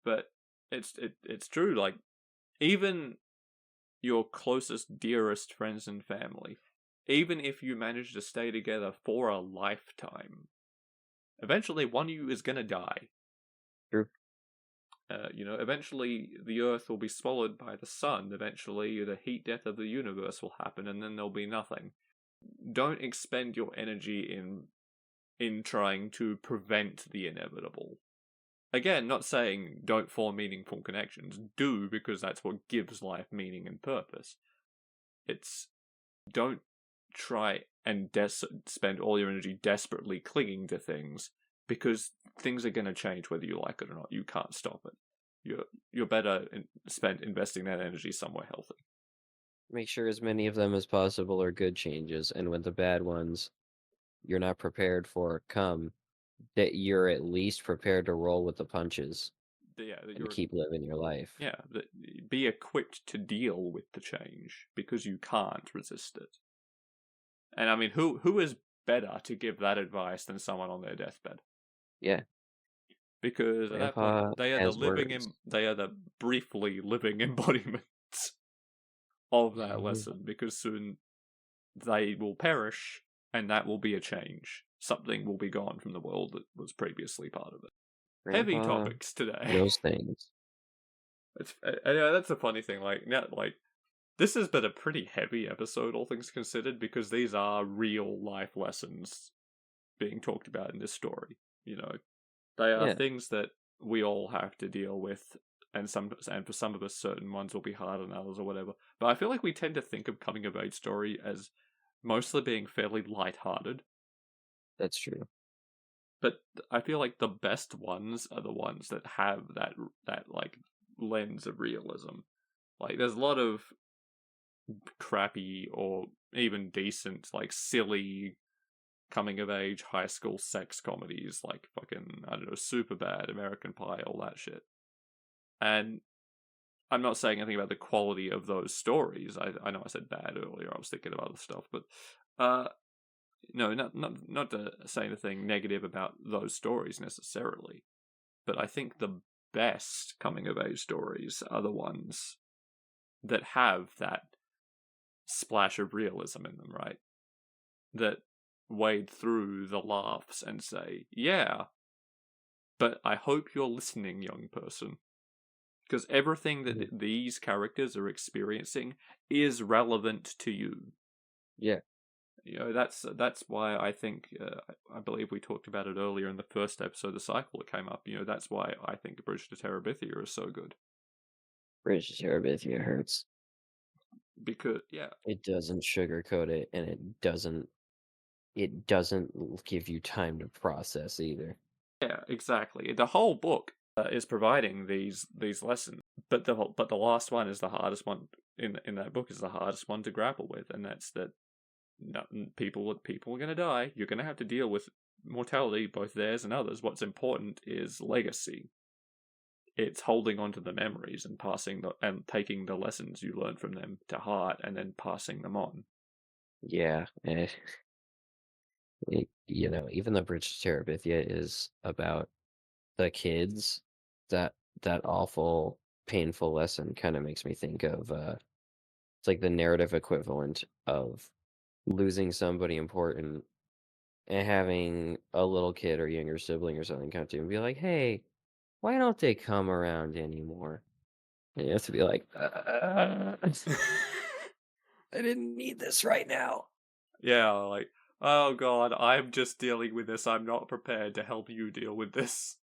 B: But it's true. Like, even your closest, dearest friends and family, even if you manage to stay together for a lifetime, eventually one of you is gonna die.
C: True.
B: Eventually the Earth will be swallowed by the sun. Eventually the heat death of the universe will happen, and then there'll be nothing. Don't expend your energy in trying to prevent the inevitable. Again, not saying don't form meaningful connections. Do, because that's what gives life meaning and purpose. It's don't try and spend all your energy desperately clinging to things, because things are going to change whether you like it or not. You can't stop it. You're better spent investing that energy somewhere healthy.
C: Make sure as many of them as possible are good changes, and when the bad ones you're not prepared for come, that you're at least prepared to roll with the punches
B: Yeah, that
C: and keep living your life.
B: Yeah, be equipped to deal with the change, because you can't resist it. And I mean, who is better to give that advice than someone on their deathbed?
C: Yeah.
B: Because at that
C: Grandpa
B: point, they are
C: has words.
B: they are the briefly living embodiments of that
C: Mhm.
B: lesson. Because soon they will perish, and that will be a change. Something will be gone from the world that was previously part of it. Heavy
C: Grandpa
B: topics today.
C: knows things.
B: That's a funny thing. This has been a pretty heavy episode, all things considered, because these are real life lessons being talked about in this story. They are
C: Yeah.
B: things that we all have to deal with, and for some of us, certain ones will be harder than others or whatever. But I feel like we tend to think of coming of age story as mostly being fairly lighthearted.
C: That's true.
B: But I feel like the best ones are the ones that have that like lens of realism. Like, there's a lot of crappy or even decent, like, silly coming of age high school sex comedies, like fucking, I don't know, Superbad, American Pie, all that shit. And I'm not saying anything about the quality of those stories. I know I said bad earlier. I was thinking of other stuff, but no, not to say anything negative about those stories necessarily. But I think the best coming of age stories are the ones that have that splash of realism in them, right? That wade through the laughs and say, yeah, but I hope you're listening, young person. Because everything that these characters are experiencing is relevant to you.
C: Yeah.
B: That's why I think, I believe we talked about it earlier in the first episode, the cycle that came up. That's why I think Bridge to Terabithia is so good.
C: Bridge to Terabithia hurts.
B: Because, yeah.
C: It doesn't sugarcoat it, and it doesn't give you time to process either.
B: Yeah, exactly. The whole book is providing these lessons, but the last one is the hardest one in that book, is the hardest one to grapple with, and that's that people are going to die. You're going to have to deal with mortality, both theirs and others. What's important is legacy. It's holding on to the memories and taking the lessons you learn from them to heart, and then passing them on.
C: Yeah. Even the Bridge to Terabithia is about the kids. That awful, painful lesson kind of makes me think of it's like the narrative equivalent of losing somebody important and having a little kid or younger sibling or something come to you and be like, "Hey, why don't they come around anymore?" And you have to be like, I didn't need this right now.
B: Yeah, like, oh god, I'm just dealing with this. I'm not prepared to help you deal with this.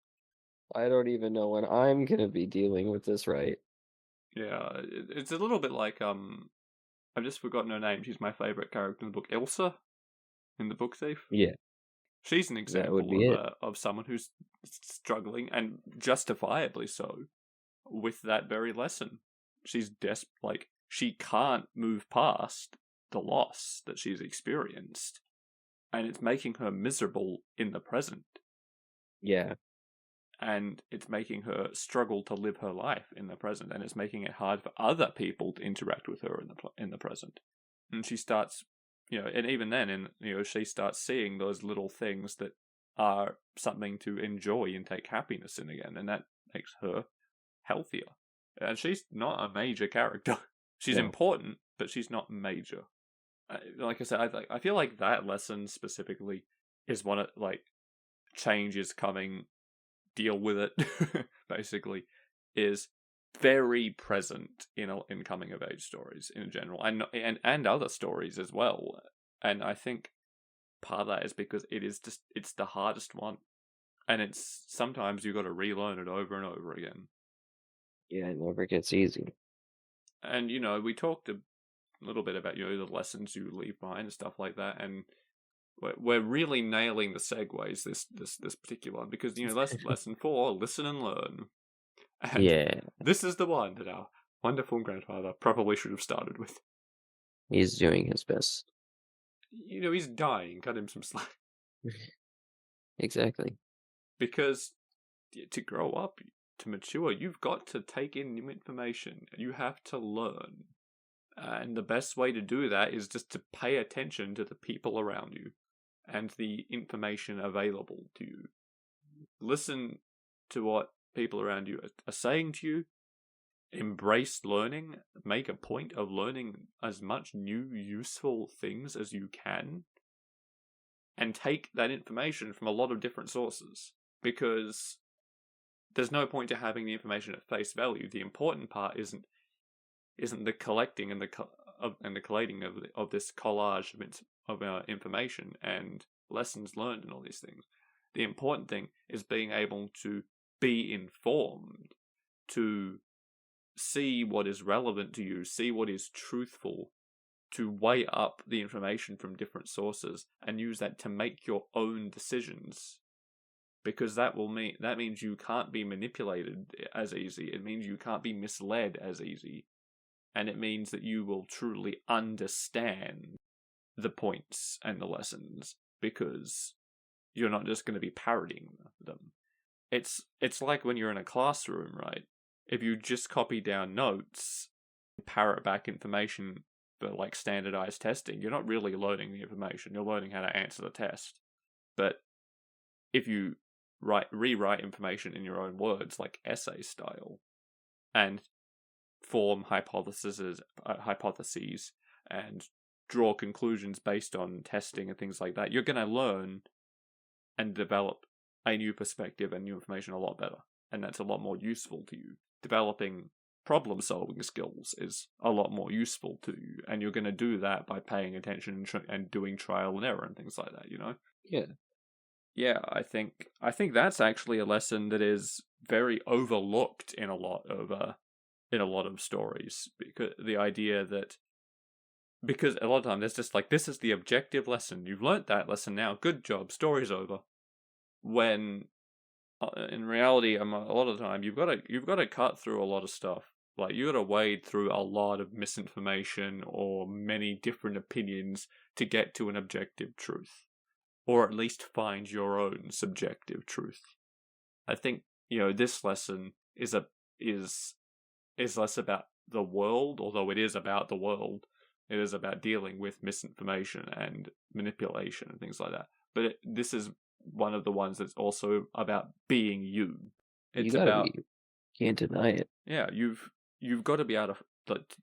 C: I don't even know when I'm gonna be dealing with this right.
B: Yeah, it's a little bit like I've just forgotten her name. She's my favourite character in the book. Ilsa in The Book Thief.
C: Yeah,
B: She's an
C: that would
B: example
C: be it.
B: of someone who's struggling, and justifiably so, with that very lesson. She's she can't move past the loss that she's experienced, and it's making her miserable in the present,
C: Yeah,
B: and it's making her struggle to live her life in the present, and it's making it hard for other people to interact with her in the present. And she starts, and even then, she starts seeing those little things that are something to enjoy and take happiness in again, and that makes her healthier. And she's not a major character. She's
C: No.
B: important, but she's not major. Like I said, I feel like that lesson specifically is one of change is coming, deal with it. Basically, is very present in coming of age stories in general, and other stories as well. And I think part of that is because it's the hardest one, and it's sometimes you got to relearn it over and over again.
C: Yeah, it never gets easy.
B: And we talked a little bit about the lessons you leave behind and stuff like that, and we're really nailing the segues this particular one, because lesson 4, listen and learn. And
C: Yeah,
B: this is the one that our wonderful grandfather probably should have started with.
C: he's doing his best.
B: He's dying. Cut him some slack.
C: Exactly.
B: Because to grow up, to mature, you've got to take in new information. You have to learn. And the best way to do that is just to pay attention to the people around you and the information available to you. Listen to what people around you are saying to you. Embrace learning. Make a point of learning as much new, useful things as you can. And take that information from a lot of different sources. Because there's no point to having the information at face value. The important part isn't the collecting and the collating of this collage of information and lessons learned and all these things. The important thing is being able to be informed, to see what is relevant to you, see what is truthful, to weigh up the information from different sources and use that to make your own decisions. Because that means you can't be manipulated as easy. It means you can't be misled as easy. And it means that you will truly understand the points and the lessons, because you're not just going to be parodying them. It's like when you're in a classroom, right? If you just copy down notes, parrot back information for standardized testing, you're not really learning the information. You're learning how to answer the test. But if you rewrite information in your own words, like essay style, and form hypotheses and draw conclusions based on testing and things like that, you're going to learn and develop a new perspective and new information a lot better. And that's a lot more useful to you. Developing problem-solving skills is a lot more useful to you. And you're going to do that by paying attention and doing trial and error and things like that,
C: Yeah.
B: Yeah, I think that's actually a lesson that is very overlooked in a lot of stories, because the idea that, because a lot of time there's just this is the objective lesson, you've learnt that lesson now, good job, story's over. When in reality, a lot of the time you've got to cut through a lot of stuff. You got to wade through a lot of misinformation or many different opinions to get to an objective truth, or at least find your own subjective truth. I think this lesson is less about the world, although it is about the world. It is about dealing with misinformation and manipulation and things like that. But this is one of the ones that's also about being you. It's about
C: can't deny it.
B: Yeah, you've got to be able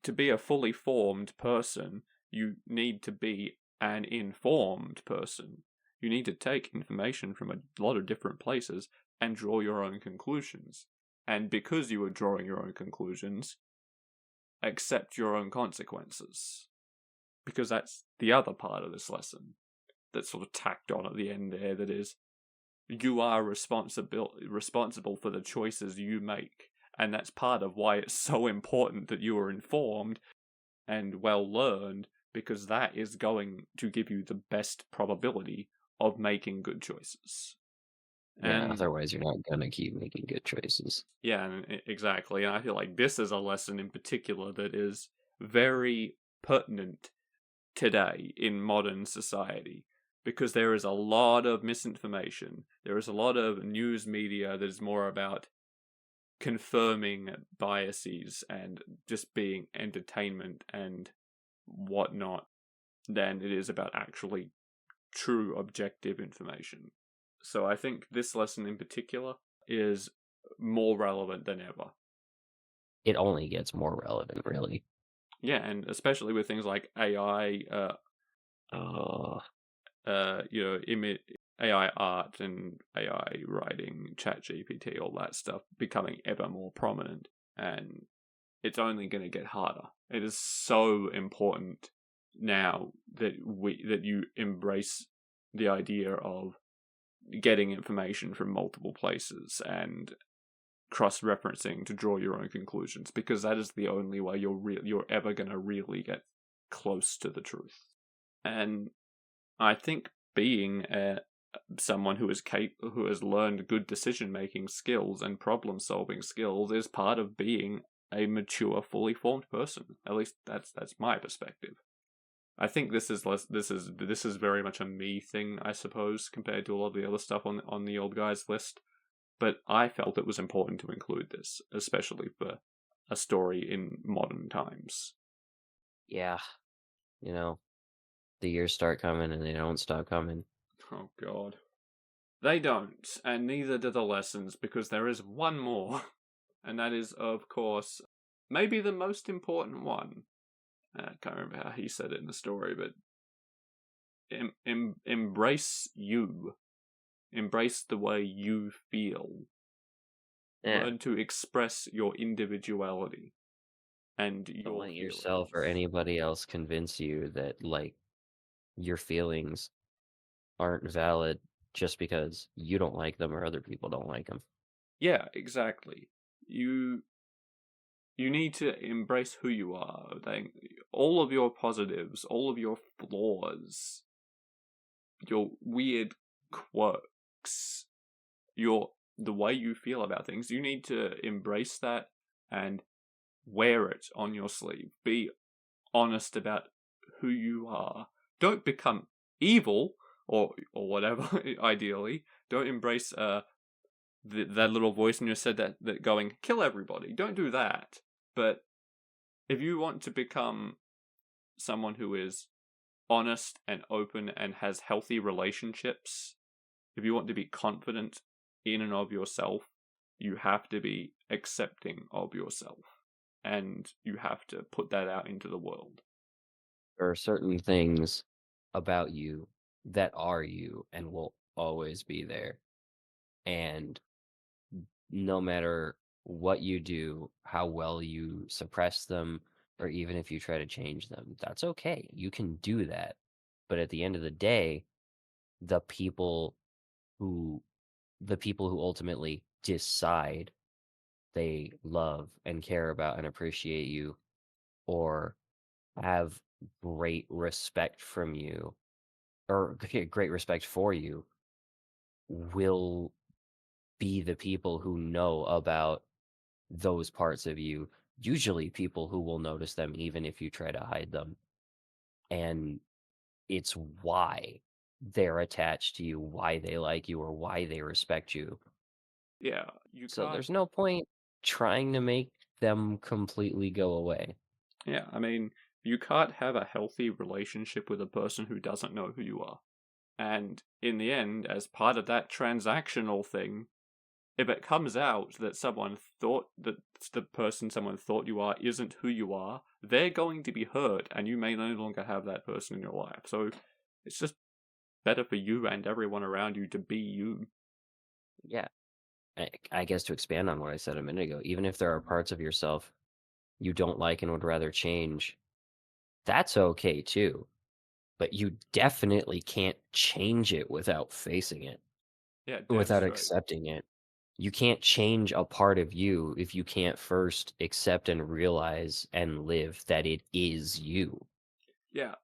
B: to be a fully formed person. You need to be an informed person. You need to take information from a lot of different places and draw your own conclusions. And because you are drawing your own conclusions, accept your own consequences. Because that's the other part of this lesson that's sort of tacked on at the end there, that is, you are responsible for the choices you make. And that's part of why it's so important that you are informed and well learned, because that is going to give you the best probability of making good choices.
C: Yeah,
B: And
C: otherwise you're not gonna keep making good choices.
B: yeah, exactly. And I feel like this is a lesson in particular that is very pertinent today in modern society, because there is a lot of misinformation. There is a lot of news media that is more about confirming biases and just being entertainment and whatnot than it is about actually true objective information. So I think this lesson in particular is more relevant than ever.
C: It only gets more relevant, really.
B: Yeah, and especially with things like AI,
C: Oh,
B: AI art and AI writing, ChatGPT, all that stuff becoming ever more prominent, and it's only going to get harder. It is so important now that you embrace the idea of getting information from multiple places and cross-referencing to draw your own conclusions, because that is the only way you're ever going to really get close to the truth. And I think being someone who has learned good decision-making skills and problem-solving skills is part of being a mature, fully formed person. At least that's my perspective. I think this is very much a me thing, I suppose, compared to a lot of the other stuff on the old guy's list. But I felt it was important to include this, especially for a story in modern times.
C: yeah. You know, the years start coming and they don't stop coming.
B: Oh God. They don't, and neither do the lessons, because there is one more, and that is, of course, maybe the most important one. I can't remember how he said it in the story, but embrace you. Embrace the way you feel.
C: Yeah.
B: Learn to express your individuality and
C: Don't
B: your
C: let yourself or
B: feelings.
C: anybody else convince you that, like, your feelings aren't valid just because you don't like them or other people don't like them.
B: Yeah, exactly. You need to embrace who you are. All of your positives, all of your flaws, your weird quirks, the way you feel about things. You need to embrace that and wear it on your sleeve. Be honest about who you are. Don't become evil or whatever. Ideally, don't embrace that little voice in your head that going kill everybody. Don't do that. But if you want to become someone who is honest and open and has healthy relationships, if you want to be confident in and of yourself, you have to be accepting of yourself. And you have to put that out into the world.
C: There are certain things about you that are you and will always be there. And no matter what you do, how well you suppress them, or even if you try to change them, that's okay. You can do that. But at the end of the day, the people who the people who ultimately decide they love and care about and appreciate you or have great respect from you or great respect for you will be the people who know about those parts of you, usually people who will notice them even if you try to hide them. And it's why they're attached to you, why they like you, or why they respect you.
B: Yeah, you
C: So
B: can't.
C: there's no point trying to make them completely go away.
B: Yeah, I mean, you can't have a healthy relationship with a person who doesn't know who you are. And in the end, as part of that transactional thing, if it comes out that the person someone thought you are isn't who you are, they're going to be hurt, and you may no longer have that person in your life. So it's just better for you and everyone around you to be you.
C: Yeah. I guess to expand on what I said a minute ago, even if there are parts of yourself you don't like and would rather change, that's okay too. But you definitely can't change it without facing it,
B: Yeah, damn
C: without
B: straight.
C: accepting it. You can't change a part of you if you can't first accept and realize and live that it is you.
B: Yeah,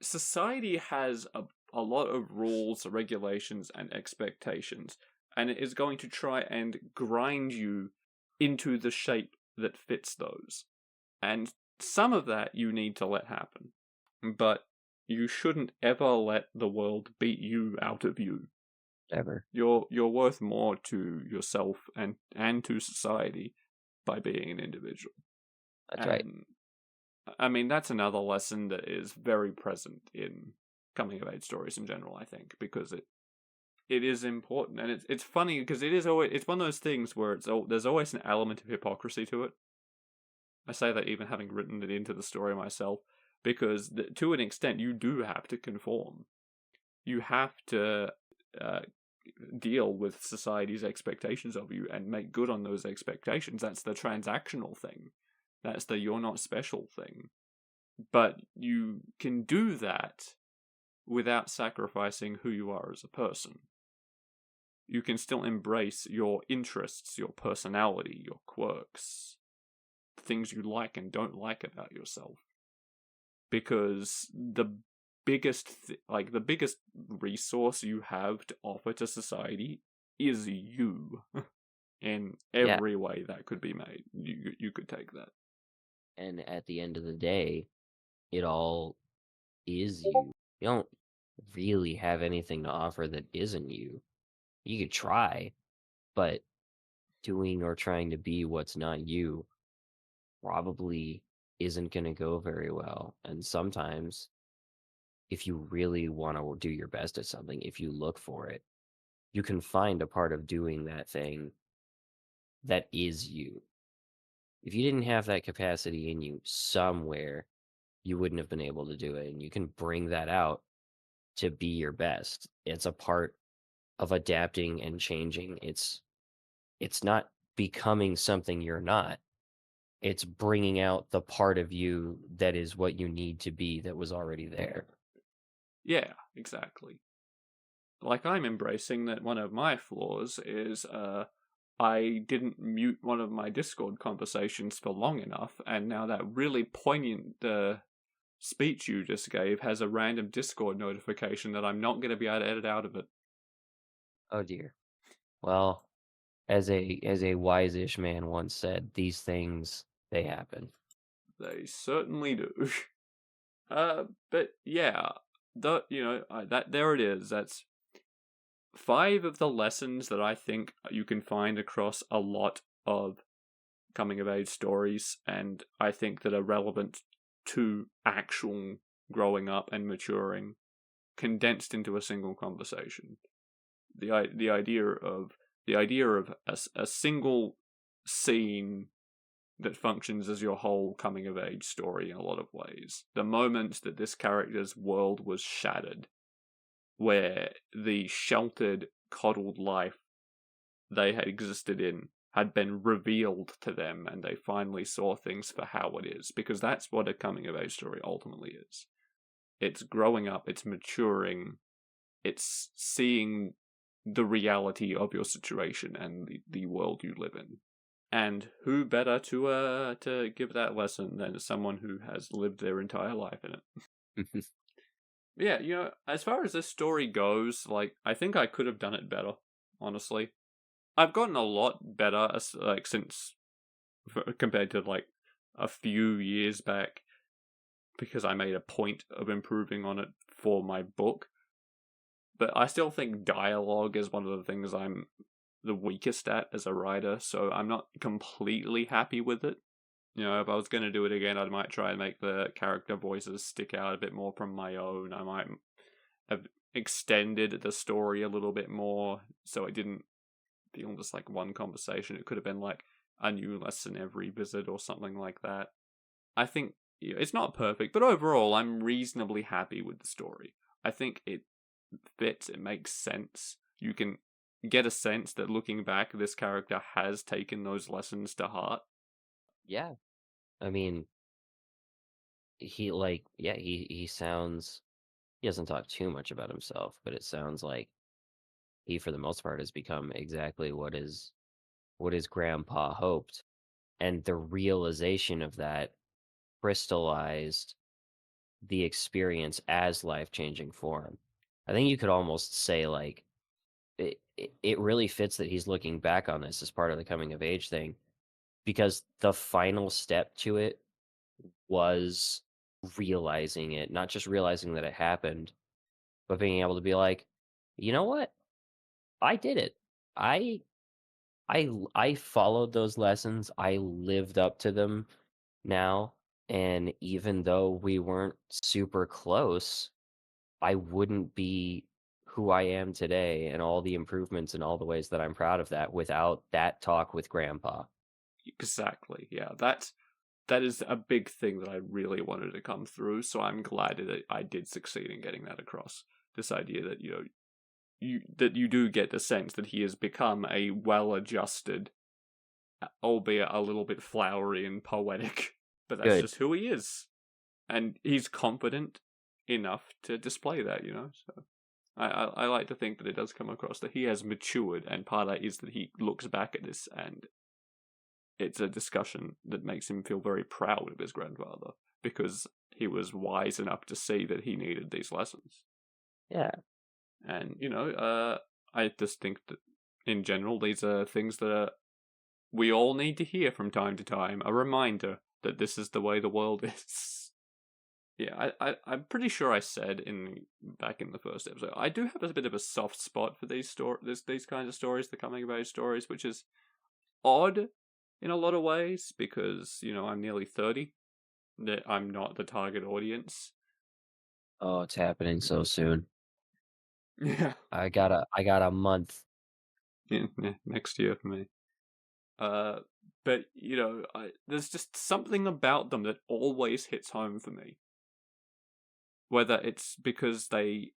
B: society has a lot of rules, regulations, and expectations, and it is going to try and grind you into the shape that fits those. And some of that you need to let happen. But you shouldn't ever let the world beat you out of you.
C: Ever.
B: You're worth more to yourself and to society by being an individual.
C: That's right.
B: And I mean, that's another lesson that is very present in coming of age stories in general, I think, because it is important. And it's funny because it's one of those things where there's always an element of hypocrisy to it. I say that even having written it into the story myself, because to an extent you do have to conform. You have to uh, deal with society's expectations of you and make good on those expectations. That's the transactional thing. That's the you're not special thing. But you can do that without sacrificing who you are as a person. You can still embrace your interests, your personality, your quirks, things you like and don't like about yourself. Because the the biggest resource you have to offer to society is you. In
C: Yeah.
B: every way that could be made, you could take that.
C: And at the end of the day, it all is you. You don't really have anything to offer that isn't you. You could try, but doing or trying to be what's not you probably isn't going to go very well. And sometimes, if you really want to do your best at something, if you look for it, you can find a part of doing that thing that is you. If you didn't have that capacity in you somewhere, you wouldn't have been able to do it. And you can bring that out to be your best. It's a part of adapting and changing. It's not becoming something you're not. It's bringing out the part of you that is what you need to be that was already there.
B: Yeah, exactly. Like, I'm embracing that one of my flaws is I didn't mute one of my Discord conversations for long enough, and now that really poignant speech you just gave has a random Discord notification that I'm not going to be able to edit out of it.
C: Oh dear. Well, as a wise-ish man once said, these things they happen.
B: They certainly do. But yeah, that there it is. That's 5 of the lessons that I think you can find across a lot of coming of age stories, and I think that are relevant to actual growing up and maturing, condensed into a single conversation. The idea of a single scene that functions as your whole coming of age story in a lot of ways. The moment that this character's world was shattered, where the sheltered, coddled life they had existed in had been revealed to them, and they finally saw things for how it is, because that's what a coming of age story ultimately is. It's growing up, it's maturing, it's seeing the reality of your situation and the world you live in. And who better to give that lesson than someone who has lived their entire life in it? Yeah, as far as this story goes, like, I think I could have done it better, honestly. I've gotten a lot better, like, since, compared to, like, a few years back, because I made a point of improving on it for my book. But I still think dialogue is one of the things I'm the weakest at as a writer, so I'm not completely happy with it. If I was going to do it again, I might try and make the character voices stick out a bit more from my own. I might have extended the story a little bit more, so it didn't feel just like one conversation. It could have been like a new lesson every visit or something like that. I think it's not perfect, but overall, I'm reasonably happy with the story. I think it fits, it makes sense. You can get a sense that looking back, this character has taken those lessons to heart.
C: Yeah. I mean, he sounds he doesn't talk too much about himself, but it sounds like he for the most part has become exactly what his grandpa hoped. And the realization of that crystallized the experience as life-changing for him. I think you could almost say like it really fits that he's looking back on this as part of the coming of age thing, because the final step to it was realizing it, not just realizing that it happened, but being able to be like, you know what? I did it. I I followed those lessons. I lived up to them now, and even though we weren't super close, I wouldn't be who I am today and all the improvements and all the ways that I'm proud of that without that talk with grandpa.
B: Exactly. Yeah, that is a big thing that I really wanted to come through. So I'm glad that I did succeed in getting that across. This idea that you do get the sense that he has become a well-adjusted, albeit a little bit flowery and poetic, but that's
C: Good.
B: just who he is, and he's confident enough to display that. So I like to think that it does come across that he has matured, and part of that is that he looks back at this and it's a discussion that makes him feel very proud of his grandfather because he was wise enough to see that he needed these lessons.
C: Yeah.
B: And, I just think that in general, these are things that we all need to hear from time to time. A reminder that this is the way the world is. Yeah, I'm pretty sure I said back in the first episode, I do have a bit of a soft spot for these kinds of stories, the coming of age stories, which is odd in a lot of ways because I'm nearly 30, that I'm not the target audience.
C: Oh, it's happening so soon.
B: Yeah,
C: I got a month.
B: yeah, next year for me. But there's just something about them that always hits home for me. Whether it's because they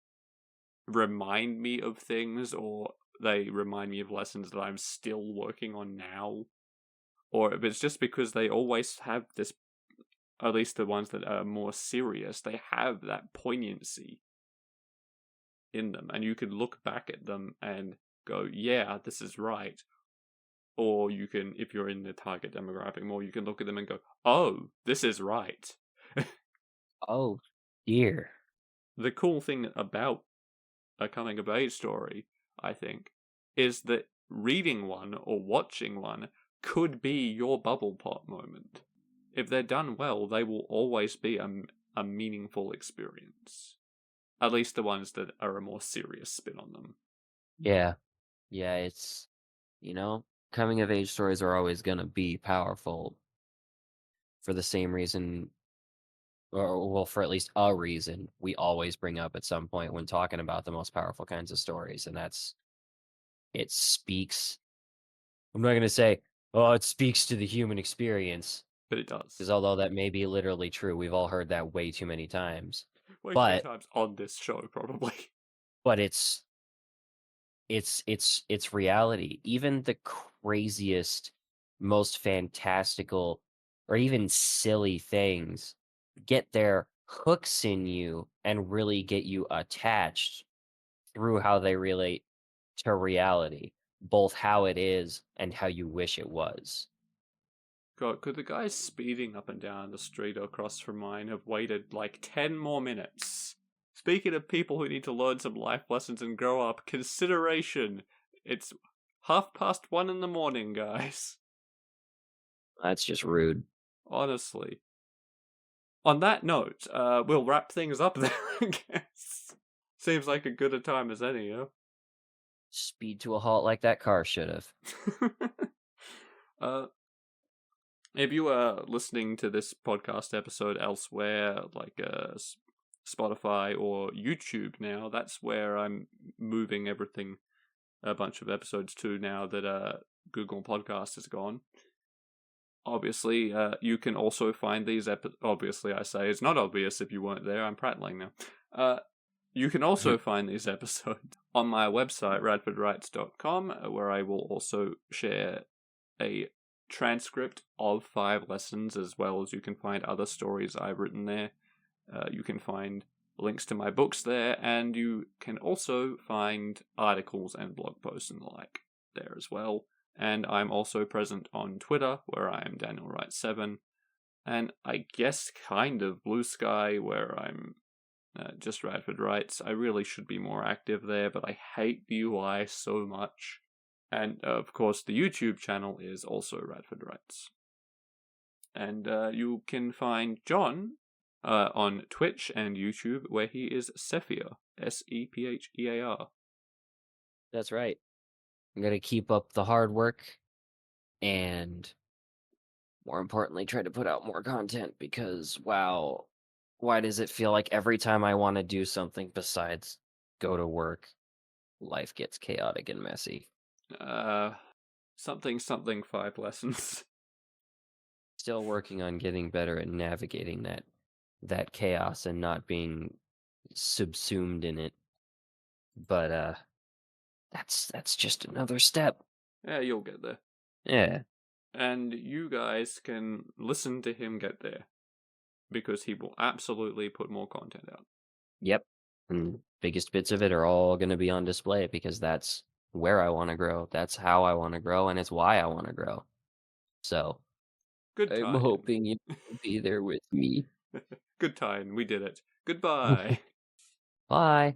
B: remind me of things or they remind me of lessons that I'm still working on now, or if it's just because they always have this, at least the ones that are more serious, they have that poignancy in them, and you can look back at them and go, yeah, this is right. Or you can, if you're in the target demographic more, you can look at them and go, oh, this is right.
C: Oh, dear.
B: The cool thing about a coming of age story, I think, is that reading one or watching one could be your bubble pop moment. If they're done well, they will always be a meaningful experience. At least the ones that are a more serious spin on them.
C: Yeah. Yeah, it's, coming of age stories are always going to be powerful for the same reason, or well, for at least a reason we always bring up at some point when talking about the most powerful kinds of stories. And it speaks. I'm not going to say, oh, it speaks to the human experience,
B: But it does.
C: because although that may be literally true, we've all heard that way too many times.
B: Way too many
C: But
B: times on this show, probably.
C: but it's reality. Even the craziest, most fantastical, or even silly things get their hooks in you and really get you attached through how they relate to reality, both how it is and how you wish it was.
B: God, could the guy speeding up and down the street across from mine have waited like 10 more minutes? Speaking of people who need to learn some life lessons and grow up, consideration. It's 1:30 in the morning, guys.
C: That's just rude.
B: Honestly. On that note, we'll wrap things up there, I guess. Seems like a good a time as any, huh?
C: Speed to a halt like that car should have.
B: If you are listening to this podcast episode elsewhere, like Spotify or YouTube now, that's where I'm moving everything, a bunch of episodes to now that Google Podcast is gone. Obviously, you can also find these obviously, I say, it's not obvious if you weren't there, I'm prattling now. You can also find these episodes on my website, radfordwrites.com, where I will also share a transcript of 5 lessons, as well as you can find other stories I've written there. You can find links to my books there, and you can also find articles and blog posts and the like there as well. And I'm also present on Twitter, where I am Daniel Wright 7, and I guess kind of Blue Sky, where I'm just Radford Writes. I really should be more active there, but I hate the UI so much. And of course, the YouTube channel is also Radford Writes. And you can find John on Twitch and YouTube, where he is Sephir, Sephear.
C: That's right. I'm gonna keep up the hard work and more importantly try to put out more content because wow, why does it feel like every time I want to do something besides go to work, life gets chaotic and messy?
B: Something 5 lessons.
C: Still working on getting better at navigating that chaos and not being subsumed in it. But that's just another step.
B: Yeah, you'll get there.
C: Yeah.
B: And you guys can listen to him get there, because he will absolutely put more content out.
C: Yep. And biggest bits of it are all going to be on display because that's where I want to grow. That's how I want to grow, and it's why I want to grow. So
B: Good
C: I'm
B: time.
C: hoping you'll be there with me.
B: Good time. We did it. Goodbye.
C: Bye.